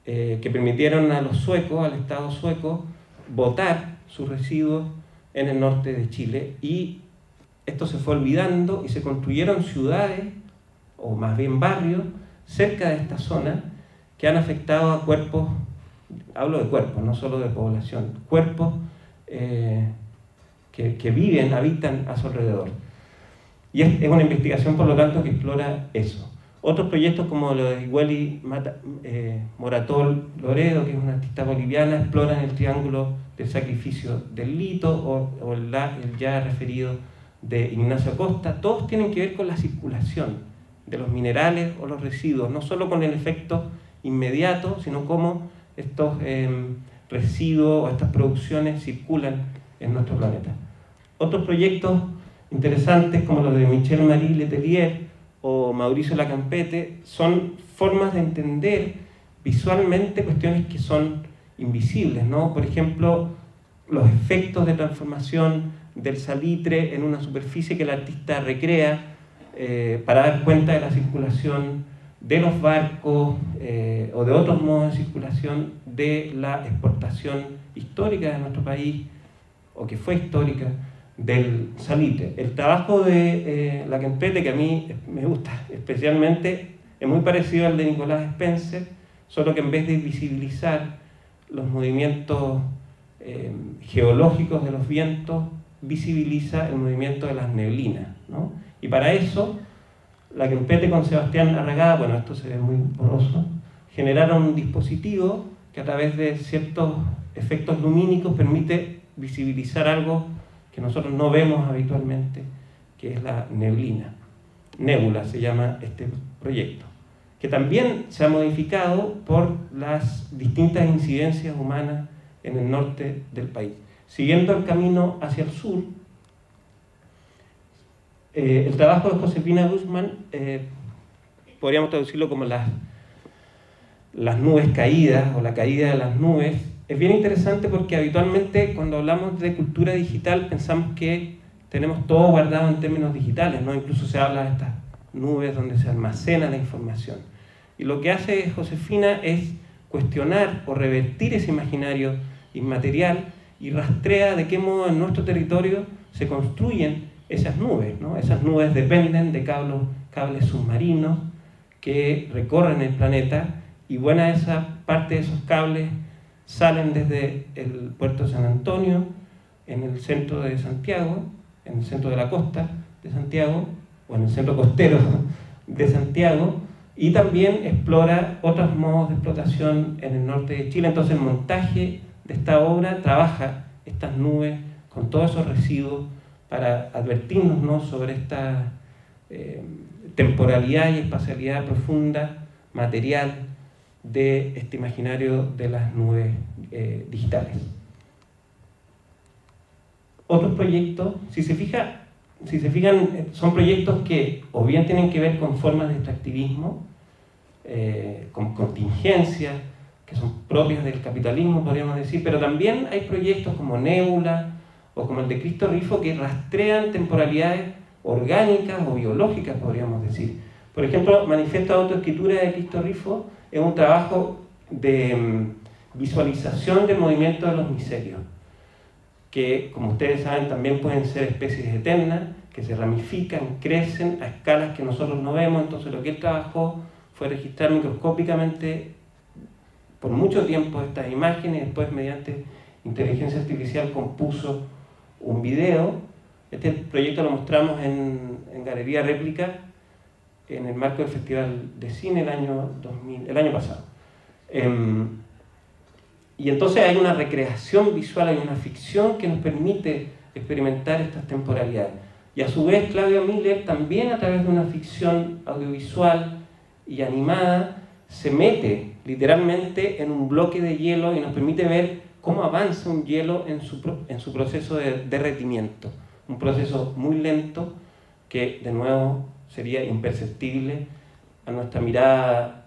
que permitieron a los suecos, al Estado sueco, botar sus residuos en el norte de Chile, y esto se fue olvidando y se construyeron ciudades, o más bien barrios, cerca de esta zona, que han afectado a cuerpos, hablo de cuerpos, no solo de población, cuerpos que viven, habitan a su alrededor. Y es una investigación, por lo tanto, que explora eso. Otros proyectos como lo de Igueli Moratol Loredo, que es una artista boliviana, exploran el triángulo del sacrificio del Lito, o el ya referido de Ignacio Acosta. Todos tienen que ver con la circulación de los minerales o los residuos, no solo con el efecto inmediato, sino cómo estos residuos o estas producciones circulan en nuestro planeta. Otros proyectos interesantes, como los de Michel-Marie Letelier o Mauricio Lacampete, son formas de entender visualmente cuestiones que son invisibles, ¿no? Por ejemplo, los efectos de transformación del salitre en una superficie que el artista recrea para dar cuenta de la circulación de los barcos o de otros modos de circulación de la exportación histórica de nuestro país, o que fue histórica, del salitre. El trabajo de Lacampete, que a mí me gusta especialmente, es muy parecido al de Nicolás Spencer, solo que en vez de visibilizar los movimientos geológicos de los vientos, visibiliza el movimiento de las neblinas, ¿no? Y para eso, Lacampete con Sebastián Arragada, bueno, esto se ve muy borroso, generaron un dispositivo que a través de ciertos efectos lumínicos permite visibilizar algo que nosotros no vemos habitualmente, que es la neblina. Nébula se llama este proyecto, que también se ha modificado por las distintas incidencias humanas en el norte del país. Siguiendo el camino hacia el sur, el trabajo de Josefina Guzmán, podríamos traducirlo como las nubes caídas o la caída de las nubes. Es bien interesante porque habitualmente cuando hablamos de cultura digital pensamos que tenemos todo guardado en términos digitales, ¿no? Incluso se habla de estas nubes donde se almacena la información. Y lo que hace Josefina es cuestionar o revertir ese imaginario inmaterial y rastrea de qué modo en nuestro territorio se construyen esas nubes, ¿no? Esas nubes dependen de cables submarinos que recorren el planeta, y buena esa parte de esos cables salen desde el puerto de San Antonio, en el centro de Santiago, en el centro de la costa de Santiago, o en el centro costero de Santiago, y también explora otros modos de explotación en el norte de Chile. Entonces el montaje de esta obra trabaja estas nubes con todos esos residuos para advertirnos, ¿no?, sobre esta temporalidad y espacialidad profunda, material, de este imaginario de las nubes digitales. Otros proyectos, si se fijan, son proyectos que o bien tienen que ver con formas de extractivismo, con contingencias, que son propias del capitalismo, podríamos decir, pero también hay proyectos como Nébula o como el de Cristo Rifo que rastrean temporalidades orgánicas o biológicas, podríamos decir. Por ejemplo, Manifiesto de Autoescritura de Cristo Rifo es un trabajo de visualización del movimiento de los misterios, que, como ustedes saben, también pueden ser especies eternas, que se ramifican, crecen a escalas que nosotros no vemos. Entonces lo que él trabajó fue registrar microscópicamente por mucho tiempo estas imágenes, y después mediante inteligencia artificial compuso un video. Este proyecto lo mostramos en Galería Réplica en el marco del Festival de Cine el año pasado. Y entonces hay una recreación visual, hay una ficción que nos permite experimentar estas temporalidades. Y a su vez Claudio Miller también, a través de una ficción audiovisual y animada, se mete literalmente en un bloque de hielo y nos permite ver cómo avanza un hielo en su proceso de derretimiento. Un proceso muy lento que, de nuevo, sería imperceptible a nuestra mirada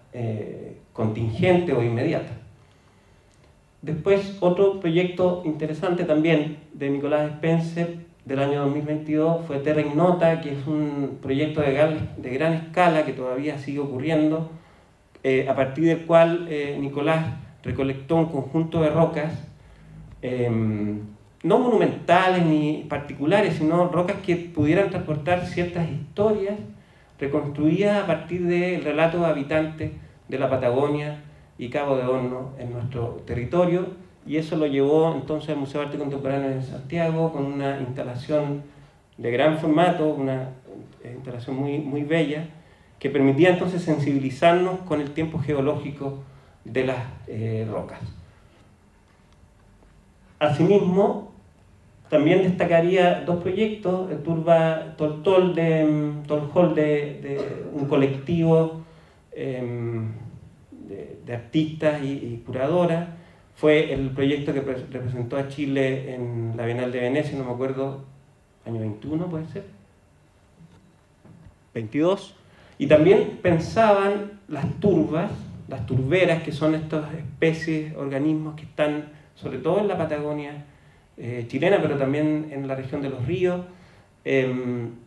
contingente o inmediata. Después, otro proyecto interesante también de Nicolás Spencer del año 2022 fue Terra Ignota, que es un proyecto de gran escala que todavía sigue ocurriendo, a partir del cual Nicolás recolectó un conjunto de rocas, no monumentales ni particulares, sino rocas que pudieran transportar ciertas historias reconstruidas a partir del relato de habitantes de la Patagonia y Cabo de Hornos en nuestro territorio, y eso lo llevó entonces al Museo de Arte Contemporáneo de Santiago con una instalación de gran formato, una instalación muy bella, que permitía entonces sensibilizarnos con el tiempo geológico de las rocas. Asimismo, también destacaría dos proyectos, el Turba Tolhol de un colectivo de artistas y curadoras. Fue el proyecto que representó a Chile en la Bienal de Venecia, no me acuerdo, año 21 puede ser, 22. Y también pensaban las turberas, que son estas especies, organismos que están sobre todo en la Patagonia chilena, pero también en la región de los ríos.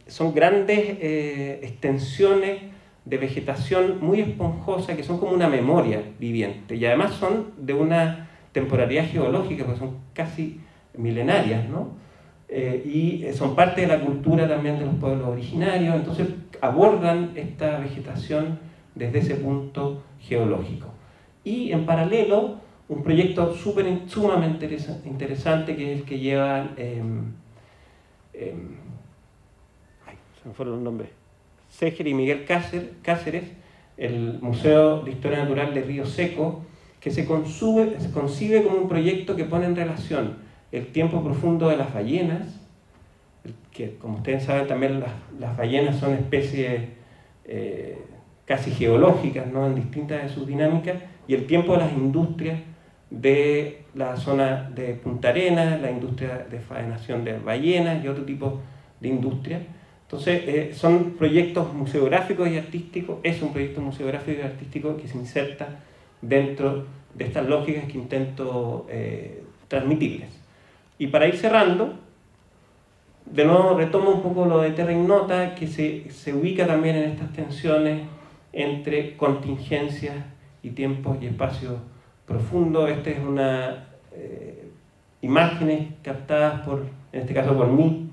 Son grandes extensiones de vegetación muy esponjosa que son como una memoria viviente, y además son de una temporalidad geológica, porque son casi milenarias, ¿no? Y son parte de la cultura también de los pueblos originarios. Entonces abordan esta vegetación desde ese punto geológico. Y en paralelo, un proyecto sumamente interesante, que es el que llevan, se me fueron los nombres, Seger y Miguel Cáceres, el Museo de Historia Natural de Río Seco, que se concibe como un proyecto que pone en relación el tiempo profundo de las ballenas, que, como ustedes saben, también las ballenas son especies casi geológicas, ¿no?, en distintas de sus dinámicas, y el tiempo de las industrias de la zona de Punta Arenas, la industria de faenación de ballenas y otro tipo de industria. Entonces, son proyectos museográficos y artísticos. Es un proyecto museográfico y artístico que se inserta dentro de estas lógicas que intento transmitirles. Y para ir cerrando, de nuevo retomo un poco lo de Terra Ignota, que se ubica también en estas tensiones entre contingencias y tiempos y espacios profundos. Esta es una imágenes captadas en este caso por mí,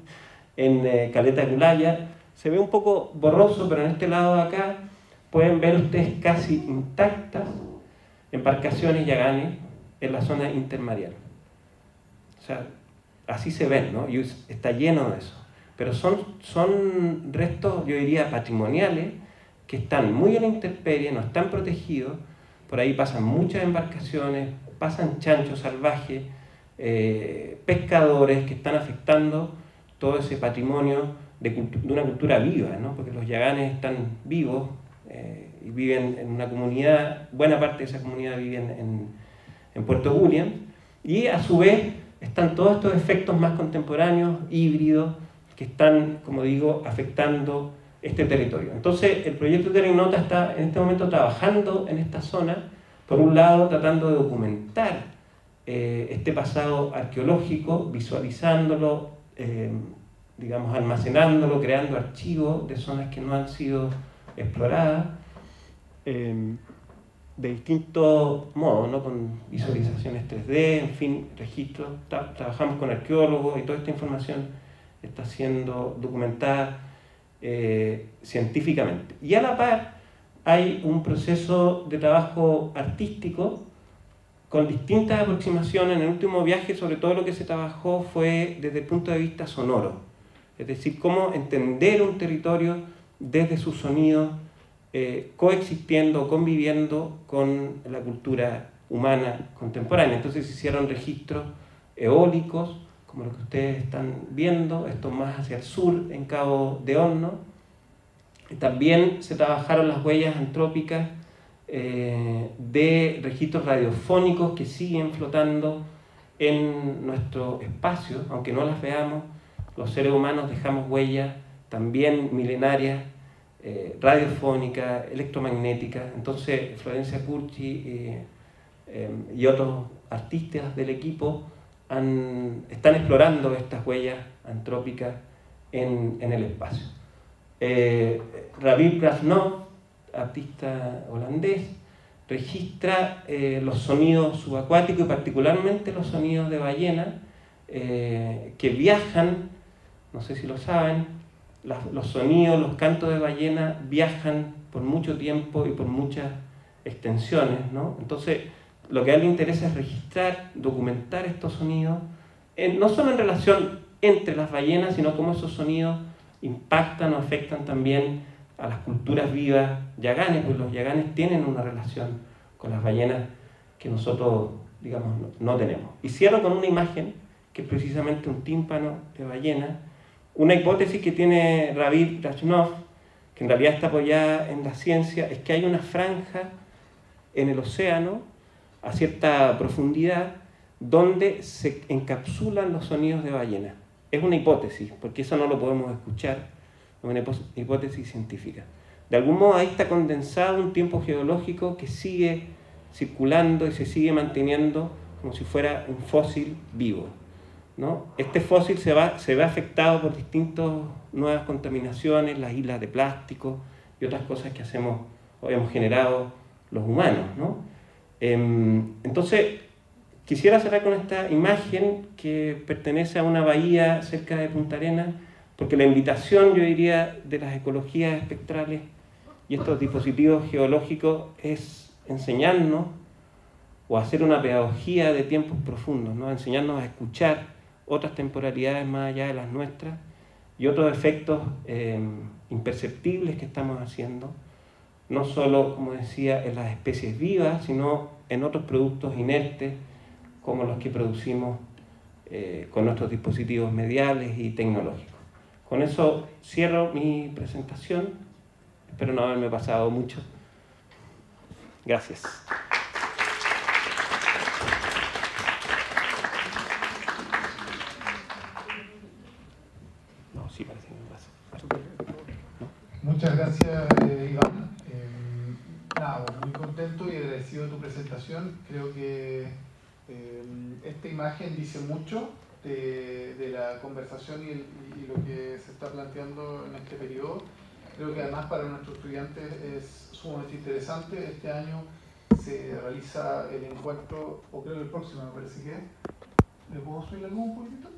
en Caleta Culaya. Se ve un poco borroso, pero en este lado de acá pueden ver ustedes casi intactas embarcaciones yaganes en la zona intermareal. O sea, así se ven, ¿no? Y está lleno de eso. Pero son restos, yo diría, patrimoniales, que están muy a la intemperie, no están protegidos. Por ahí pasan muchas embarcaciones, pasan chanchos salvajes, pescadores que están afectando todo ese patrimonio de una cultura viva, ¿no? Porque los yaganes están vivos y viven en una comunidad, buena parte de esa comunidad vive en Puerto Williams, y a su vez están todos estos efectos más contemporáneos, híbridos, que están, como digo, afectando este territorio. Entonces, el proyecto Tecnonota está en este momento trabajando en esta zona, por un lado tratando de documentar este pasado arqueológico, visualizándolo, digamos, almacenándolo, creando archivos de zonas que no han sido exploradas, de distintos modos, ¿no? Con visualizaciones 3D, en fin, registros. Trabajamos con arqueólogos y toda esta información está siendo documentada científicamente. Y a la par hay un proceso de trabajo artístico con distintas aproximaciones. En el último viaje, sobre todo lo que se trabajó fue desde el punto de vista sonoro, es decir, cómo entender un territorio desde sus sonidos, coexistiendo, conviviendo con la cultura humana contemporánea. Entonces se hicieron registros eólicos, como lo que ustedes están viendo, esto más hacia el sur, en Cabo de Horno. También se trabajaron las huellas antrópicas de registros radiofónicos que siguen flotando en nuestro espacio, aunque no las veamos. Los seres humanos dejamos huellas también milenarias, radiofónicas, electromagnéticas. Entonces Florencia Curci y otros artistas del equipo están explorando estas huellas antrópicas en el espacio. Raviv Krasnov, artista holandés, registra los sonidos subacuáticos y particularmente los sonidos de ballena que viajan, no sé si lo saben, los sonidos, los cantos de ballena viajan por mucho tiempo y por muchas extensiones, ¿no? Entonces, lo que a él le interesa es registrar, documentar estos sonidos, no solo en relación entre las ballenas, sino cómo esos sonidos impactan o afectan también a las culturas vivas yaganes, porque los yaganes tienen una relación con las ballenas que nosotros, digamos, no tenemos. Y cierro con una imagen que es precisamente un tímpano de ballena, una hipótesis que tiene Raviv Krasnov, que en realidad está apoyada en la ciencia, es que hay una franja en el océano a cierta profundidad donde se encapsulan los sonidos de ballena. Es una hipótesis, porque eso no lo podemos escuchar, es una hipótesis científica. De algún modo ahí está condensado un tiempo geológico que sigue circulando y se sigue manteniendo como si fuera un fósil vivo, ¿no? Este fósil se ve afectado por distintas nuevas contaminaciones, las islas de plástico y otras cosas que hacemos o hemos generado los humanos, ¿no? Entonces, quisiera cerrar con esta imagen que pertenece a una bahía cerca de Punta Arenas, porque la invitación, yo diría, de las ecologías espectrales y estos dispositivos geológicos es enseñarnos o hacer una pedagogía de tiempos profundos, ¿no? Enseñarnos a escuchar otras temporalidades más allá de las nuestras y otros efectos imperceptibles que estamos haciendo, no solo, como decía, en las especies vivas, sino en otros productos inertes como los que producimos con nuestros dispositivos mediales y tecnológicos. Con eso cierro mi presentación. Espero no haberme pasado mucho. Gracias. No, sí, parece que me pasa. Muchas gracias, Iván. Nada, muy contento y agradecido de tu presentación. Creo que esta imagen dice mucho de la conversación y lo que se está planteando en este periodo. Creo que además para nuestros estudiantes es sumamente interesante. Este año se realiza el encuentro, o creo que el próximo me parece que es. ¿Le puedo subir algún poquito?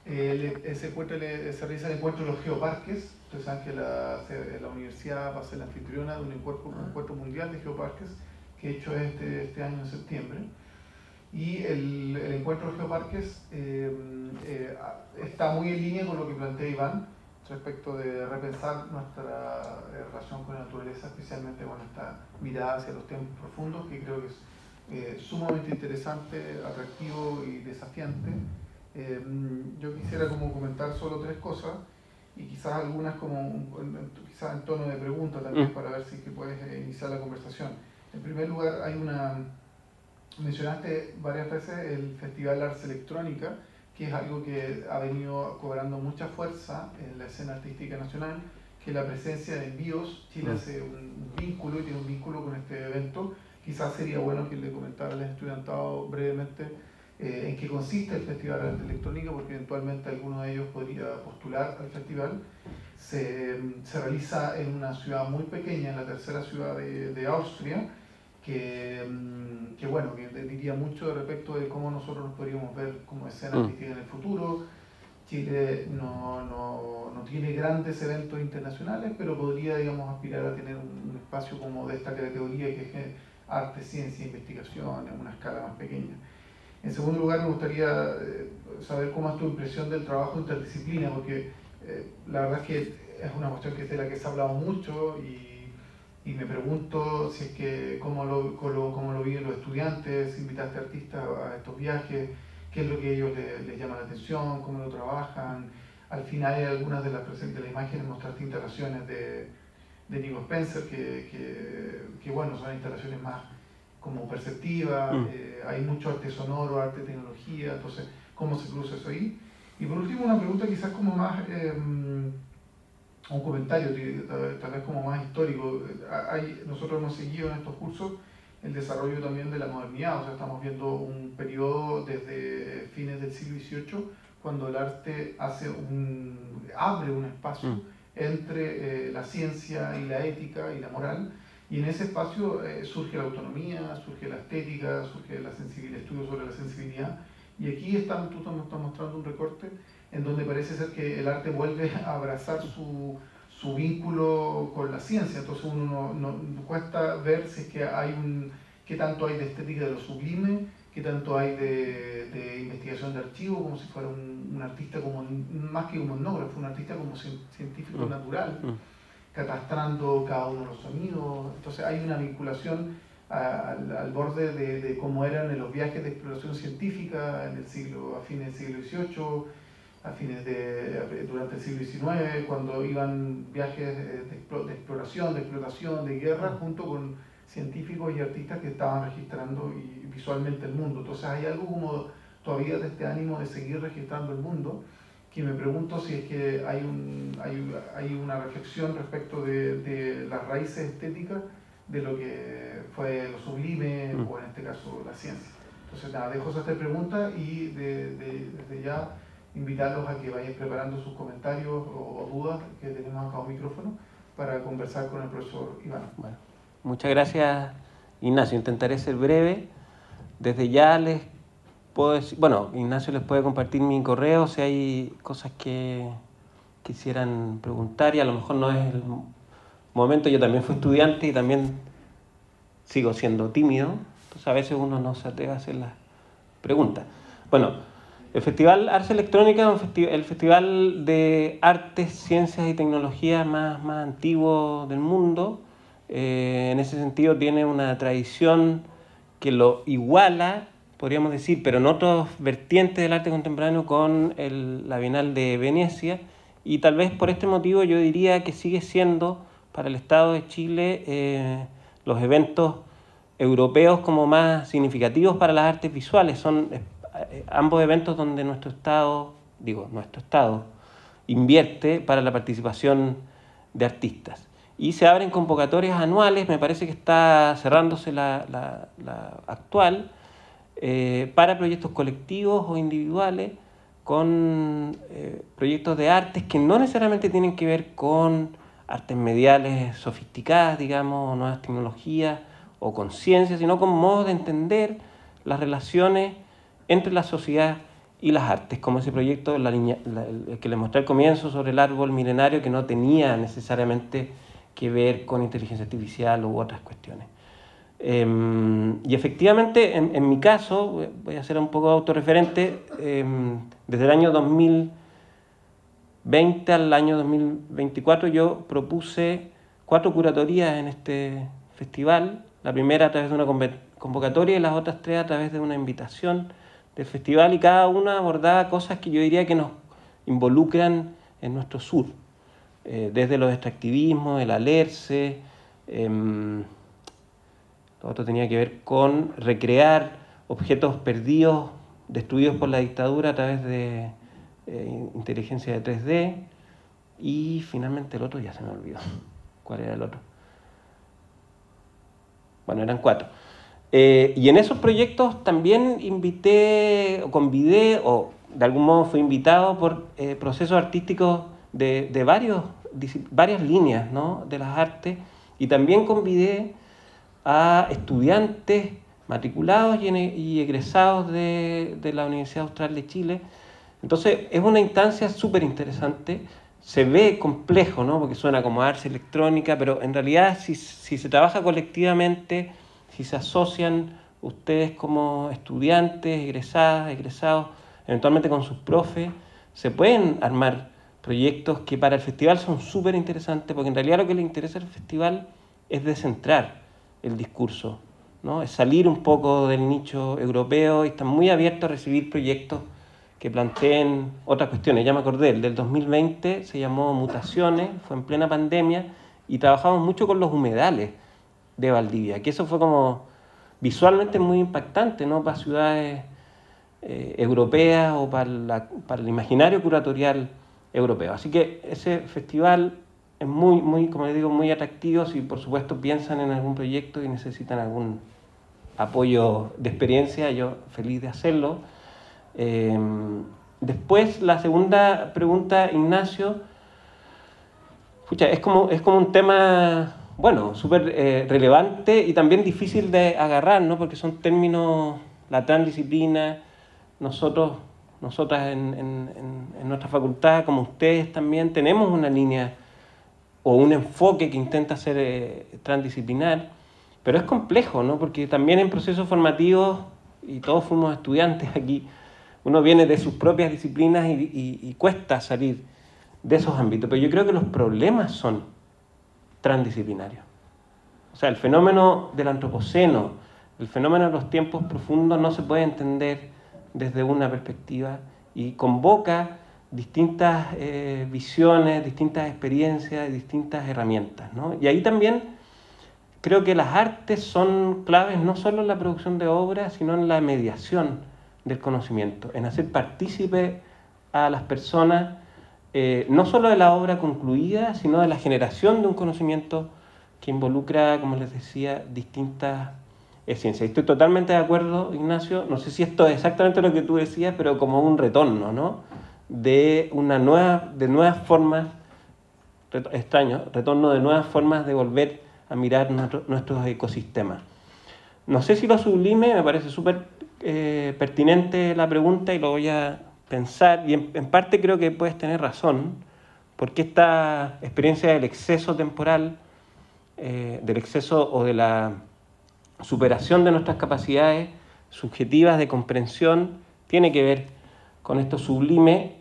Se realiza el encuentro de los geoparques. Ustedes saben que la universidad va a ser la anfitriona de un encuentro mundial de geoparques que he hecho este año en septiembre. Y el encuentro de los geoparques está muy en línea con lo que plantea Iván respecto de repensar nuestra relación con la naturaleza, especialmente con esta mirada hacia los tiempos profundos, que creo que es sumamente interesante, atractivo y desafiante. Yo quisiera como comentar solo tres cosas. y quizás algunas quizás en tono de pregunta también, para ver si que puedes iniciar la conversación. En primer lugar, mencionaste varias veces el Festival Ars Electrónica, que es algo que ha venido cobrando mucha fuerza en la escena artística nacional, que la presencia de envíos, Chile hace un vínculo y tiene un vínculo con este evento. Quizás sería bueno que le comentara al estudiantado brevemente en qué consiste el Festival Arte Electrónica, porque eventualmente alguno de ellos podría postular al festival. Se realiza en una ciudad muy pequeña, en la tercera ciudad de Austria, que diría mucho respecto de cómo nosotros nos podríamos ver como escena artística en el futuro. Chile no tiene grandes eventos internacionales, pero podría, digamos, aspirar a tener un espacio como de esta categoría, que es arte, ciencia, investigación, en una escala más pequeña. En segundo lugar, me gustaría saber cómo es tu impresión del trabajo interdisciplina, porque la verdad es que es una cuestión de la que se ha hablado mucho, y me pregunto si es que cómo lo viven los estudiantes, si invitaste artistas a estos viajes, qué es lo que a ellos les llama la atención, cómo lo trabajan. Al final, hay algunas de las imágenes mostraste instalaciones de Nico Spencer, que bueno, son instalaciones más como perceptivas, hay mucho arte sonoro, arte tecnología, entonces, ¿cómo se cruza eso ahí? Y por último, una pregunta quizás como más, un comentario, tal vez como más histórico. Nosotros hemos seguido en estos cursos el desarrollo también de la modernidad, o sea, estamos viendo un periodo desde fines del siglo XVIII, cuando el arte abre un espacio entre la ciencia y la ética y la moral, y en ese espacio surge la autonomía, surge la estética, surge el estudio sobre la sensibilidad, y aquí tú estás mostrando un recorte en donde parece ser que el arte vuelve a abrazar su vínculo con la ciencia. Entonces uno no cuesta ver si es que qué tanto hay de estética de lo sublime, qué tanto hay de investigación de archivo, como si fuera un artista más que un etnógrafo, un artista como científico natural, catastrando cada uno de los sonidos. Entonces hay una vinculación al borde de cómo eran los viajes de exploración científica a fines del siglo XVIII, durante el siglo XIX, cuando iban viajes de exploración, de explotación, de guerra, junto con científicos y artistas que estaban registrando visualmente el mundo. Entonces hay algo como todavía de este ánimo de seguir registrando el mundo, que me pregunto si es que hay una reflexión respecto de las raíces estéticas de lo que fue lo sublime, o en este caso la ciencia. Entonces nada, dejo esta pregunta y desde ya invitarlos a que vayan preparando sus comentarios o dudas, que tenemos acá un micrófono para conversar con el profesor Iván. Bueno, muchas gracias, Ignacio. Intentaré ser breve. Desde ya les puedo decir, bueno, Ignacio les puede compartir mi correo si hay cosas que quisieran preguntar, y a lo mejor no es el momento. Yo también fui estudiante y también sigo siendo tímido, entonces a veces uno no se atreve a hacer las preguntas. Bueno, el Festival Ars Electrónica es el festival de artes, ciencias y tecnologías más antiguo del mundo. En ese sentido tiene una tradición que lo iguala, podríamos decir, pero en otros vertientes del arte contemporáneo, con la Bienal de Venecia, y tal vez por este motivo yo diría que sigue siendo para el Estado de Chile los eventos europeos como más significativos para las artes visuales. Son ambos eventos donde nuestro Estado invierte para la participación de artistas. Y se abren convocatorias anuales, me parece que está cerrándose la actual, para proyectos colectivos o individuales, con proyectos de artes que no necesariamente tienen que ver con artes mediales sofisticadas, digamos, o nuevas tecnologías, o con ciencia, sino con modos de entender las relaciones entre la sociedad y las artes, como ese proyecto el que les mostré al comienzo sobre el árbol milenario, que no tenía necesariamente que ver con inteligencia artificial u otras cuestiones. Y efectivamente, en mi caso, voy a ser un poco autorreferente, desde el año 2020 al año 2024 yo propuse 4 curatorías en este festival, la primera a través de una convocatoria y las otras 3 a través de una invitación del festival, y cada una abordaba cosas que yo diría que nos involucran en nuestro sur. desde los extractivismos, el Alerce. Lo otro tenía que ver con recrear objetos perdidos, destruidos por la dictadura a través de inteligencia de 3D. Y finalmente el otro ya se me olvidó. ¿Cuál era el otro? Bueno, eran 4. Y en esos proyectos también invité o convidé, o de algún modo fui invitado por procesos artísticos de varias líneas, ¿no?, de las artes, y también convidé a estudiantes matriculados y egresados de la Universidad Austral de Chile. Entonces es una instancia súper interesante. Se ve complejo, ¿no?, porque suena como arte electrónica, pero en realidad si se trabaja colectivamente, si se asocian ustedes como estudiantes, egresados, eventualmente con sus profes, se pueden armar proyectos que para el festival son súper interesantes, porque en realidad lo que le interesa al festival es descentrar el discurso, ¿no?, es salir un poco del nicho europeo, y están muy abiertos a recibir proyectos que planteen otras cuestiones. Ya me acordé, el del 2020 se llamó Mutaciones, fue en plena pandemia, y trabajamos mucho con los humedales de Valdivia, que eso fue como visualmente muy impactante, ¿no?, para ciudades europeas o para el imaginario curatorial europeo. Así que ese festival es muy, como les digo, muy atractivo si por supuesto piensan en algún proyecto y necesitan algún apoyo de experiencia, yo feliz de hacerlo. Después, la segunda pregunta, Ignacio, es como un tema, bueno, súper relevante y también difícil de agarrar, ¿no?, porque son términos, la transdisciplina, nosotras en nuestra facultad, como ustedes también, tenemos una línea o un enfoque que intenta ser transdisciplinar, pero es complejo, ¿no?, porque también en procesos formativos, y todos fuimos estudiantes aquí, uno viene de sus propias disciplinas y cuesta salir de esos ámbitos, pero yo creo que los problemas son transdisciplinarios. O sea, el fenómeno del antropoceno, el fenómeno de los tiempos profundos no se puede entender desde una perspectiva y convoca distintas visiones, distintas experiencias, distintas herramientas, ¿no? Y ahí también creo que las artes son claves no solo en la producción de obras, sino en la mediación del conocimiento, en hacer partícipe a las personas, no solo de la obra concluida, sino de la generación de un conocimiento que involucra, como les decía, distintas ciencias. Estoy totalmente de acuerdo, Ignacio, no sé si esto es exactamente lo que tú decías, pero como un retorno, ¿no?, de nuevas formas, retorno de nuevas formas de volver a mirar nuestros ecosistemas. No sé si lo sublime, me parece súper pertinente la pregunta y lo voy a pensar, y en parte creo que puedes tener razón, porque esta experiencia del exceso temporal, del exceso o de la superación de nuestras capacidades subjetivas de comprensión, tiene que ver con esto sublime,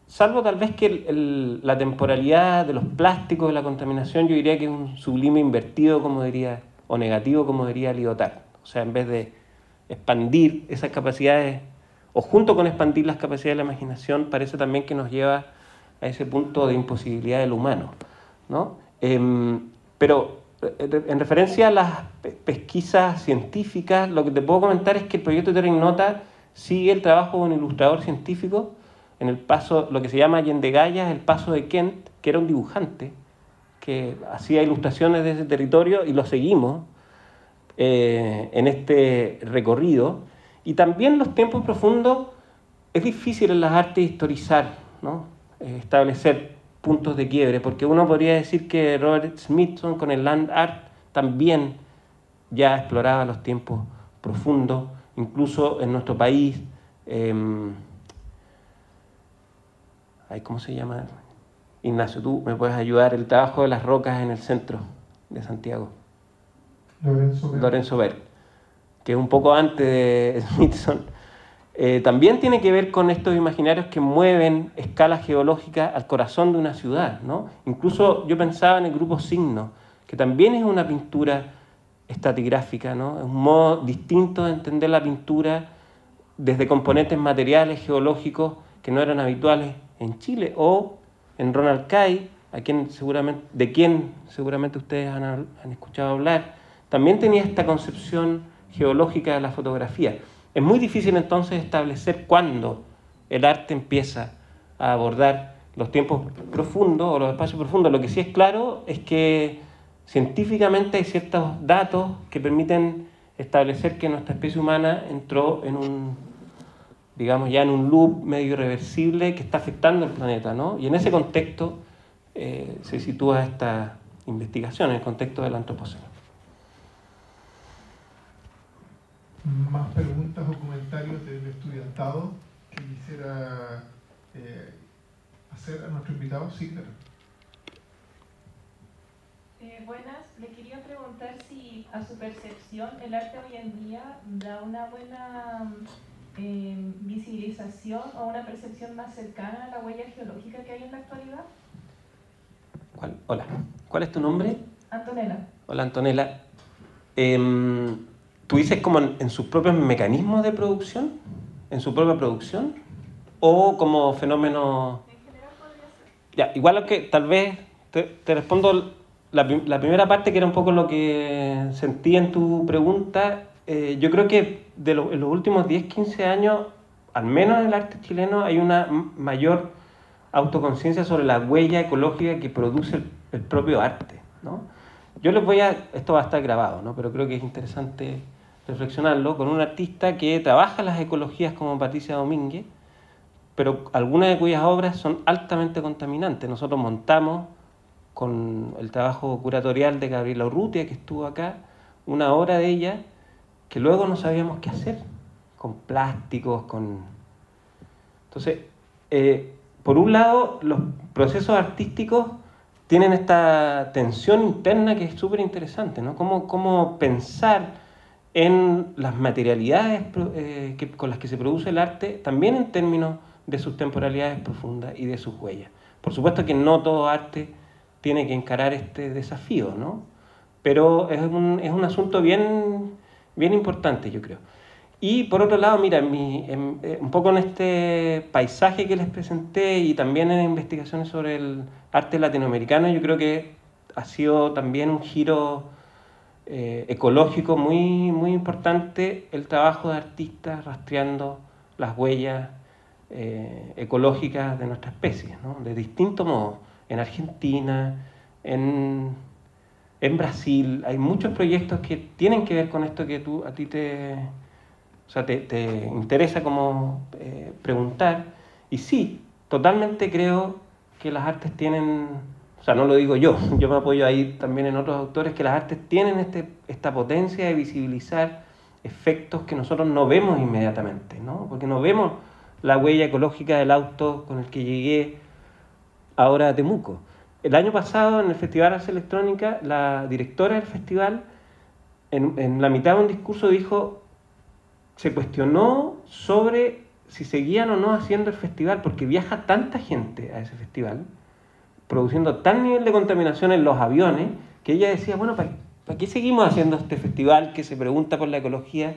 salvo tal vez que la temporalidad de los plásticos, de la contaminación, yo diría que es un sublime invertido, como diría, o negativo, como diría Lyotard. O sea, en vez de expandir esas capacidades, o junto con expandir las capacidades de la imaginación, parece también que nos lleva a ese punto de imposibilidad del humano, ¿no? Pero en referencia a las pesquisas científicas, lo que te puedo comentar es que el proyecto Terra Ignota sigue el trabajo de un ilustrador científico en el paso, lo que se llama Allende Gaya, el paso de Kent, que era un dibujante que hacía ilustraciones de ese territorio, y lo seguimos en este recorrido. Y también los tiempos profundos, es difícil en las artes historizar, ¿no?, establecer puntos de quiebre, porque uno podría decir que Robert Smithson con el land art también ya exploraba los tiempos profundos, incluso en nuestro país. ¿Cómo se llama? Ignacio, tú me puedes ayudar, el trabajo de las rocas en el centro de Santiago. Lorenzo Berg, que es un poco antes de Smithson. También tiene que ver con estos imaginarios que mueven escalas geológicas al corazón de una ciudad, ¿no? Incluso yo pensaba en el grupo Signo, que también es una pintura estratigráfica, ¿no? Es un modo distinto de entender la pintura desde componentes materiales, geológicos, que no eran habituales en Chile, o en Ronald Kay, de quien seguramente ustedes han escuchado hablar, también tenía esta concepción geológica de la fotografía. Es muy difícil entonces establecer cuándo el arte empieza a abordar los tiempos profundos o los espacios profundos. Lo que sí es claro es que científicamente hay ciertos datos que permiten establecer que nuestra especie humana entró en un, digamos, ya en un loop medio irreversible que está afectando el planeta, ¿no? Y en ese contexto se sitúa esta investigación, en el contexto del antropoceno. Más preguntas o comentarios del estudiantado que quisiera hacer a nuestro invitado. Sí, claro. Buenas, le quería preguntar si a su percepción el arte hoy en día da una buena visibilización o una percepción más cercana a la huella geológica que hay en la actualidad. Hola, ¿cuál es tu nombre? Antonella. Hola, Antonella. ¿Tú dices como en sus propios mecanismos de producción? ¿En su propia producción? ¿O como fenómeno? En general podría ser. Ya, igual que tal vez te respondo la primera parte, que era un poco lo que sentí en tu pregunta. Yo creo que en los últimos 10, 15 años, al menos en el arte chileno, hay una mayor autoconciencia sobre la huella ecológica que produce el propio arte, ¿no? Yo les voy esto va a estar grabado, ¿no? Pero creo que es interesante reflexionarlo con un artista que trabaja las ecologías como Patricia Domínguez, pero algunas de cuyas obras son altamente contaminantes. Nosotros montamos con el trabajo curatorial de Gabriela Urrutia, que estuvo acá, una obra de ella que luego no sabíamos qué hacer, con plásticos, Entonces, por un lado, los procesos artísticos tienen esta tensión interna que es súper interesante, ¿no? Cómo pensar en las materialidades con las que se produce el arte, también en términos de sus temporalidades profundas y de sus huellas. Por supuesto que no todo arte tiene que encarar este desafío, ¿no? Pero es un asunto bien importante, yo creo. Y por otro lado, mira, un poco en este paisaje que les presenté y también en investigaciones sobre el arte latinoamericano, yo creo que ha sido también un giro ecológico muy importante el trabajo de artistas rastreando las huellas ecológicas de nuestra especie, ¿no? De distintos modos. En Argentina, en Brasil, hay muchos proyectos que tienen que ver con esto que a ti te interesa como preguntar. Y sí, totalmente creo que las artes tienen, o sea, no lo digo yo me apoyo ahí también en otros autores, que las artes tienen esta potencia de visibilizar efectos que nosotros no vemos inmediatamente, ¿no? Porque no vemos la huella ecológica del auto con el que llegué ahora a Temuco. El año pasado, en el Festival Artes Electrónica, la directora del festival, en la mitad de un discurso se cuestionó sobre si seguían o no haciendo el festival, porque viaja tanta gente a ese festival, produciendo tal nivel de contaminación en los aviones, que ella decía, bueno, ¿para qué seguimos haciendo este festival que se pregunta por la ecología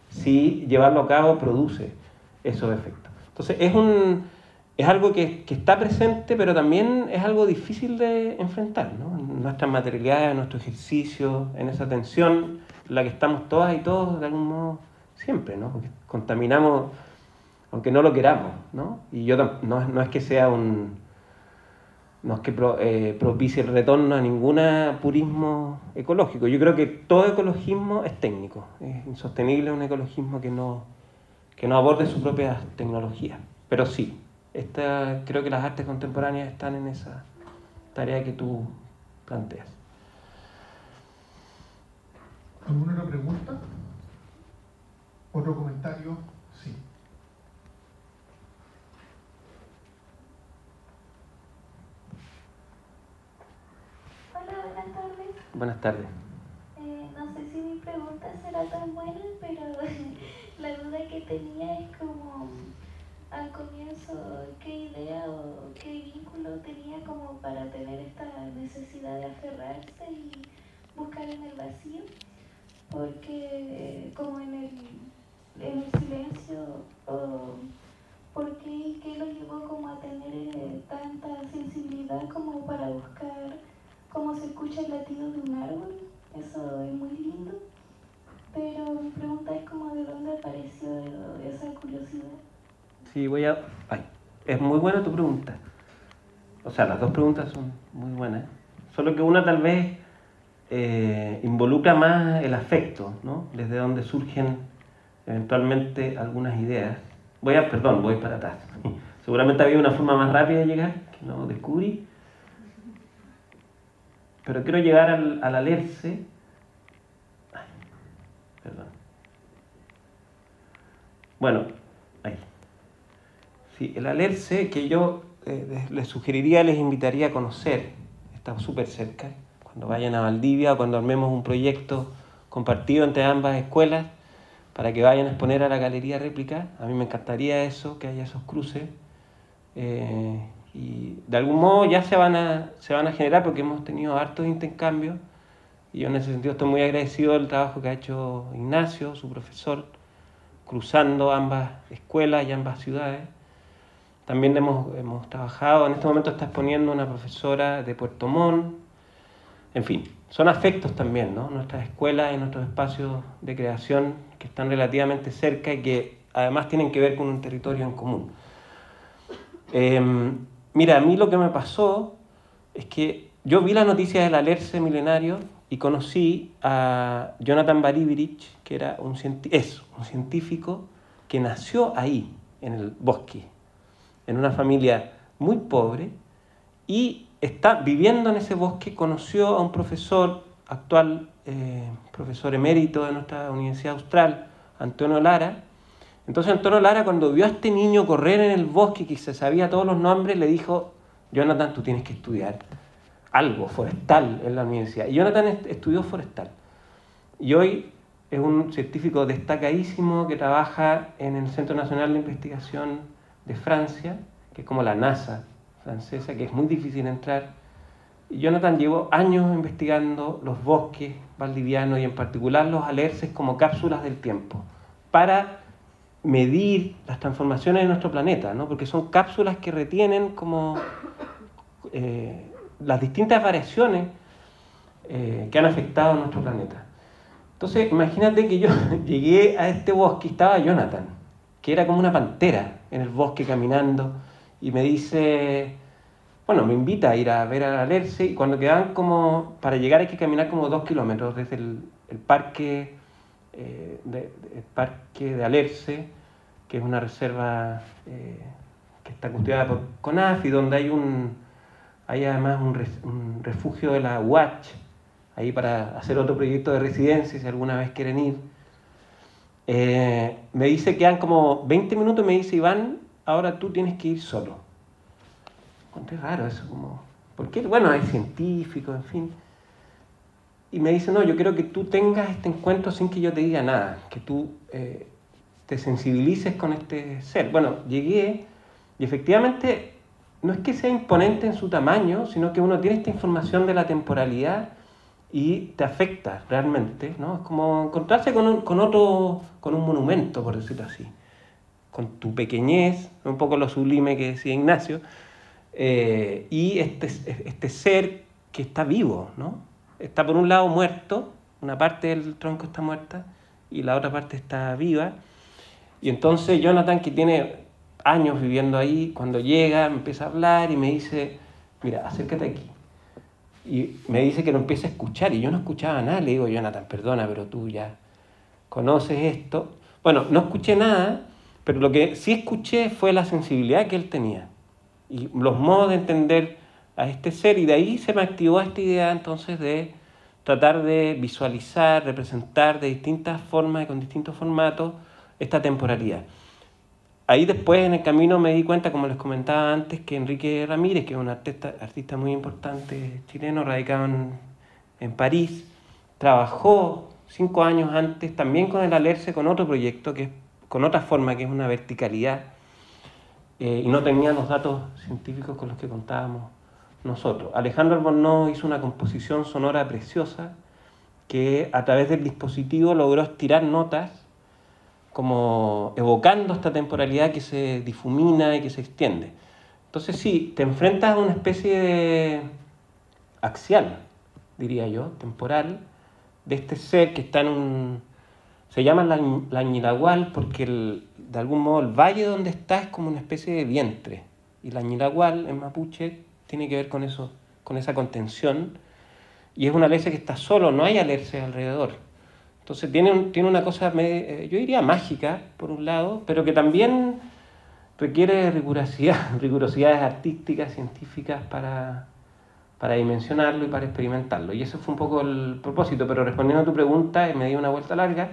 si llevarlo a cabo produce esos efectos? Entonces es algo que está presente, pero también es algo difícil de enfrentar, ¿no? En nuestras materialidades, en nuestro ejercicio, en esa tensión en la que estamos todas y todos de algún modo siempre, ¿no? Porque contaminamos aunque no lo queramos, ¿no? Y yo no es que sea no es que propicie el retorno a ningún purismo ecológico. Yo creo que todo ecologismo es técnico, es insostenible un ecologismo que no aborde su propia tecnología. Pero sí, creo que las artes contemporáneas están en esa tarea que tú planteas. ¿Alguna otra pregunta? ¿Otro comentario? Sí. Hola, buenas tardes. Buenas tardes. No sé si mi pregunta será tan buena, pero la duda que tenía es como al comienzo, ¿qué idea o qué vínculo tenía como para tener esta necesidad de aferrarse y buscar en el vacío? Porque como en el silencio ¿Por qué? ¿Qué lo llevó como a tener tanta sensibilidad como para buscar cómo se escucha el latido de un árbol? Eso es muy lindo. Pero mi pregunta es como de dónde apareció esa curiosidad. Sí, es muy buena tu pregunta. O sea, las dos preguntas son muy buenas. Solo que una tal vez involucra más el afecto, ¿no? Desde donde surgen eventualmente algunas ideas. Voy para atrás. Seguramente había una forma más rápida de llegar, que no descubrí. Pero quiero llegar al alerce. Perdón. Bueno, ahí. Sí, el alerce que yo les sugeriría, les invitaría a conocer, está súper cerca, cuando vayan a Valdivia o cuando armemos un proyecto compartido entre ambas escuelas, para que vayan a exponer a la Galería Réplica. A mí me encantaría eso, que haya esos cruces. Y de algún modo ya se van a generar, porque hemos tenido hartos intercambios, y yo en ese sentido estoy muy agradecido del trabajo que ha hecho Ignacio, su profesor, cruzando ambas escuelas y ambas ciudades. También hemos trabajado, en este momento está exponiendo una profesora de Puerto Montt. En fin, son afectos también, ¿no? Nuestras escuelas y nuestros espacios de creación que están relativamente cerca y que además tienen que ver con un territorio en común. Mira, a mí lo que me pasó es que yo vi la noticia del alerce milenario y conocí a Jonathan Baribirich, que era un científico que nació ahí, en el bosque, en una familia muy pobre, y está viviendo en ese bosque. Conoció a un profesor actual, profesor emérito de nuestra Universidad Austral, Antonio Lara. Entonces Antonio Lara, cuando vio a este niño correr en el bosque, que se sabía todos los nombres, le dijo: Jonathan, tú tienes que estudiar algo forestal en la universidad. Y Jonathan estudió forestal. Y hoy es un científico destacadísimo que trabaja en el Centro Nacional de Investigación de Francia, que es como la NASA francesa, que es muy difícil entrar. Y Jonathan llevó años investigando los bosques valdivianos y en particular los alerces como cápsulas del tiempo, para medir las transformaciones de nuestro planeta, ¿no? Porque son cápsulas que retienen como las distintas variaciones que han afectado a nuestro planeta. Entonces, imagínate que yo llegué a este bosque y estaba Jonathan, que era como una pantera en el bosque caminando, y me dice, bueno, me invita a ir a ver al alerce, y cuando quedaban como, para llegar hay que caminar como 2 kilómetros desde el parque de Alerce, que es una reserva que está custodiada por CONAF, y donde hay además un refugio de la UACH, ahí para hacer otro proyecto de residencia, si alguna vez quieren ir. Me dice que quedan como 20 minutos, me dice: Iván, ahora tú tienes que ir solo. Encontré raro eso, como, ¿por qué? Bueno, hay científicos, en fin. Y me dice: no, yo quiero que tú tengas este encuentro sin que yo te diga nada, que tú te sensibilices con este ser. Bueno, llegué y efectivamente no es que sea imponente en su tamaño, sino que uno tiene esta información de la temporalidad y te afecta realmente, ¿no? Es como encontrarse con un monumento, por decirlo así, con tu pequeñez, un poco lo sublime que decía Ignacio, y este ser que está vivo, ¿no? Está por un lado muerto, una parte del tronco está muerta y la otra parte está viva. Y entonces Jonathan, que tiene años viviendo ahí, cuando llega me empieza a hablar y me dice: mira, acércate aquí. Y me dice que lo empiece a escuchar, y yo no escuchaba nada. Le digo: Jonathan, perdona, pero tú ya conoces esto. Bueno, no escuché nada, pero lo que sí escuché fue la sensibilidad que él tenía y los modos de entender a este ser, y de ahí se me activó esta idea entonces de tratar de visualizar, representar de distintas formas y con distintos formatos esta temporalidad. Ahí después en el camino me di cuenta, como les comentaba antes, que Enrique Ramírez, que es un artista muy importante chileno, radicado en París, trabajó 5 años antes también con el Alerce, con otro proyecto, que es con otra forma, que es una verticalidad, y no tenía los datos científicos con los que contábamos nosotros. Alejandro Albornoz hizo una composición sonora preciosa que a través del dispositivo logró estirar notas como evocando esta temporalidad que se difumina y que se extiende. Entonces sí, te enfrentas a una especie de axial, diría yo, temporal, de este ser que está en un... Se llama la Ñilahual porque de algún modo el valle donde está es como una especie de vientre. Y la Ñilahual en mapuche tiene que ver con eso, con esa contención. Y es un alerce que está solo, no hay alerces alrededor. Entonces tiene una cosa, yo diría mágica, por un lado, pero que también requiere rigurosidades artísticas, científicas para dimensionarlo y para experimentarlo. Y ese fue un poco el propósito, pero respondiendo a tu pregunta, y me di una vuelta larga,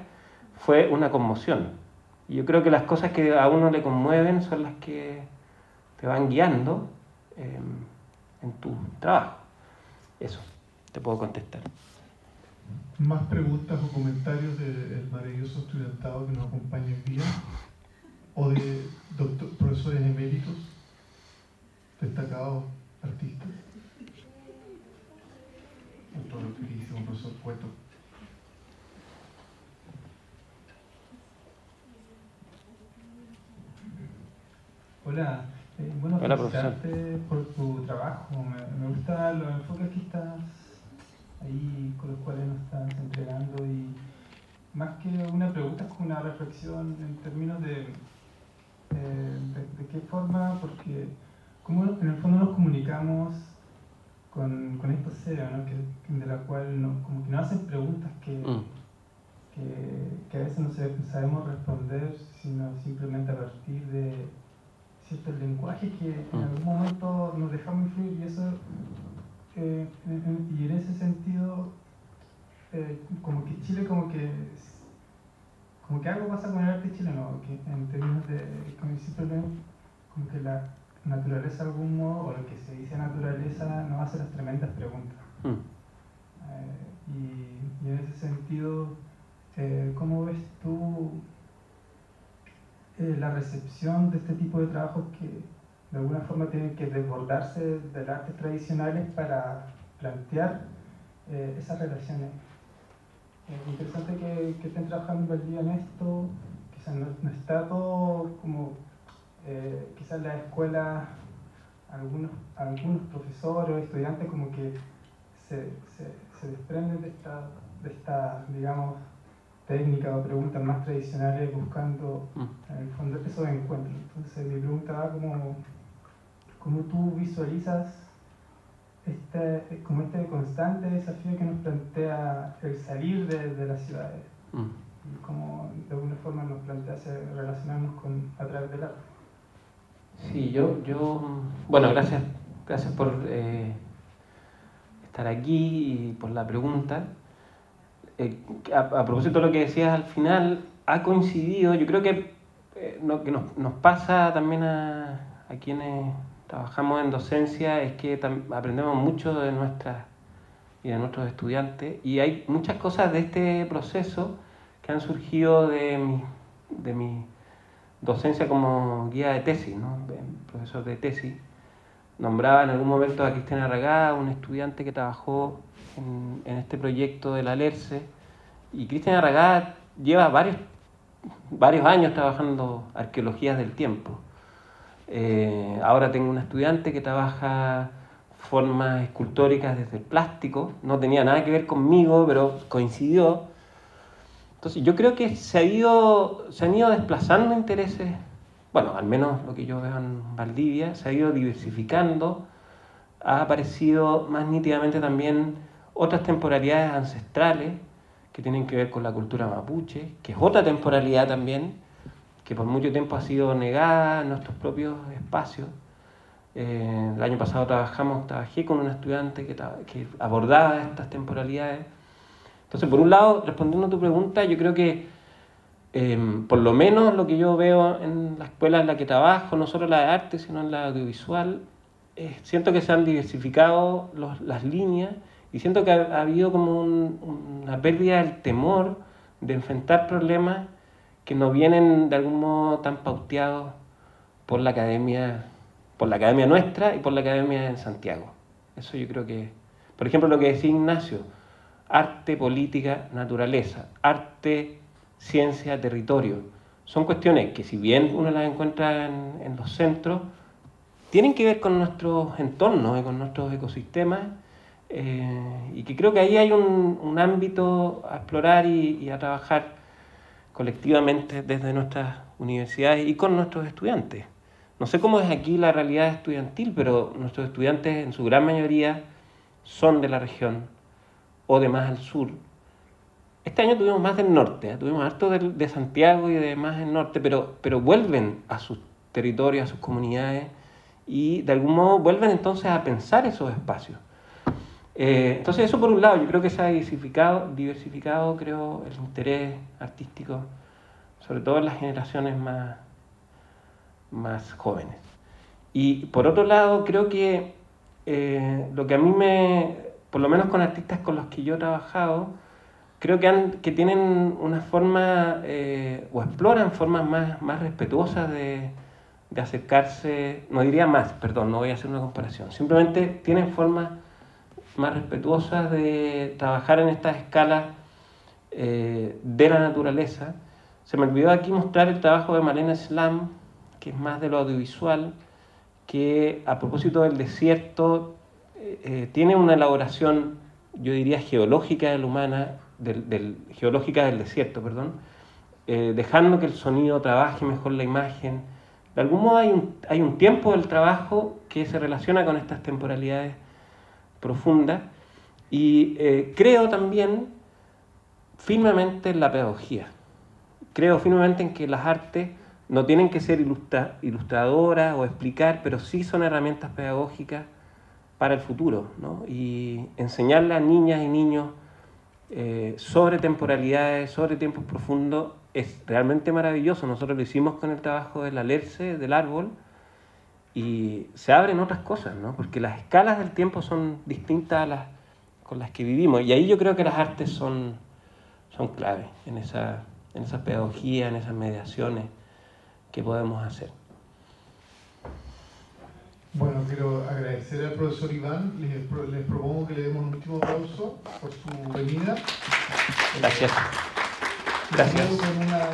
fue una conmoción. Y yo creo que las cosas que a uno le conmueven son las que te van guiando en tu trabajo. Eso, te puedo contestar. ¿Más preguntas o comentarios del maravilloso estudiantado que nos acompaña hoy día? ¿O de profesores eméritos, destacados artistas? Otro queridísimo profesor Cueto. Hola, bueno, Hola, felicitarte por tu trabajo. Me gustan los enfoques que estás ahí, con los cuales nos estás entregando, y más que una pregunta es como una reflexión en términos de qué forma, porque cómo en el fondo nos comunicamos con estos seres, ¿no? De la cual como que nos hacen preguntas que a veces no sabemos responder, sino simplemente a partir de cierto lenguaje que en algún momento nos dejamos influir, y eso y en ese sentido como que Chile como que algo pasa con el arte chileno, que en términos de como que la naturaleza de algún modo, o lo que se dice naturaleza, nos hace las tremendas preguntas. Y en ese sentido, ¿cómo ves tú la recepción de este tipo de trabajos que de alguna forma tienen que desbordarse de las artes tradicionales para plantear esas relaciones? Interesante que estén trabajando en Valdivia en esto. Quizás no está todo como quizás en la escuela algunos profesores o estudiantes como que se desprenden de esta digamos técnica o preguntas más tradicionales, buscando en el fondo esos encuentros. Entonces mi pregunta va ¿cómo tú visualizas como este constante desafío que nos plantea el salir de las ciudades? Y cómo de alguna forma nos plantea relacionarnos a través del arte. Sí, bueno, gracias por estar aquí y por la pregunta. A propósito de lo que decías al final, ha coincidido, yo creo que nos pasa también a quienes trabajamos en docencia, es que aprendemos mucho de nuestros estudiantes, y hay muchas cosas de este proceso que han surgido de mi docencia como guía de tesis, ¿no? Profesor de tesis. Nombraba en algún momento a Cristian Arragá, un estudiante que trabajó en este proyecto del Alerce, y Cristian Arragá lleva varios años trabajando arqueologías del tiempo. Ahora tengo una estudiante que trabaja formas escultóricas desde el plástico, no tenía nada que ver conmigo, pero coincidió. Entonces yo creo que se han ido desplazando intereses, bueno, al menos lo que yo veo en Valdivia, se ha ido diversificando, ha aparecido más nítidamente también otras temporalidades ancestrales que tienen que ver con la cultura mapuche, que es otra temporalidad también, que por mucho tiempo ha sido negada en nuestros propios espacios. El año pasado trabajé con una estudiante que abordaba estas temporalidades. Entonces, por un lado, respondiendo a tu pregunta, yo creo que por lo menos lo que yo veo en la escuela en la que trabajo, no solo la de arte, sino en la audiovisual, siento que se han diversificado las líneas, y siento que ha habido como una pérdida del temor de enfrentar problemas que no vienen de algún modo tan pauteados por la academia nuestra y por la academia en Santiago. Eso yo creo que, por ejemplo, lo que decía Ignacio, arte, política, naturaleza, arte, ciencia, territorio. son cuestiones que, si bien uno las encuentra en los centros, tienen que ver con nuestros entornos y con nuestros ecosistemas, y que creo que ahí hay un ámbito a explorar y a trabajar colectivamente desde nuestras universidades y con nuestros estudiantes. No sé cómo es aquí la realidad estudiantil, pero nuestros estudiantes en su gran mayoría son de la región o de más al sur. Este año tuvimos más del norte, tuvimos harto de Santiago y de más del norte, pero vuelven a sus territorios, a sus comunidades, y de algún modo vuelven entonces a pensar esos espacios. Entonces eso por un lado, yo creo que se ha diversificado creo, el interés artístico, sobre todo en las generaciones más jóvenes. Y por otro lado, creo que lo que a mí por lo menos con artistas con los que yo he trabajado, creo que tienen una forma, o exploran formas más respetuosas de acercarse, no diría más, perdón, no voy a hacer una comparación, simplemente tienen formas más respetuosas de trabajar en estas escalas de la naturaleza. Se me olvidó aquí mostrar el trabajo de Malena Slam, que es más de lo audiovisual, que a propósito del desierto tiene una elaboración, yo diría, geológica de la humana, geológica del desierto, perdón, dejando que el sonido trabaje mejor la imagen. De algún modo hay un tiempo del trabajo que se relaciona con estas temporalidades profundas, y creo también firmemente en la pedagogía. Creo firmemente en que las artes no tienen que ser ilustradoras o explicar, pero sí son herramientas pedagógicas para el futuro, ¿no? Y enseñarle a niñas y niños sobre temporalidades, sobre tiempos profundos, es realmente maravilloso. Nosotros lo hicimos con el trabajo del alerce, del árbol, y se abren otras cosas, ¿no? Porque las escalas del tiempo son distintas a las con las que vivimos, y ahí yo creo que las artes son clave en esa pedagogía, en esas mediaciones que podemos hacer. Bueno, quiero agradecer al profesor Iván. Les propongo que le demos un último aplauso por su venida. Gracias. Gracias. Con una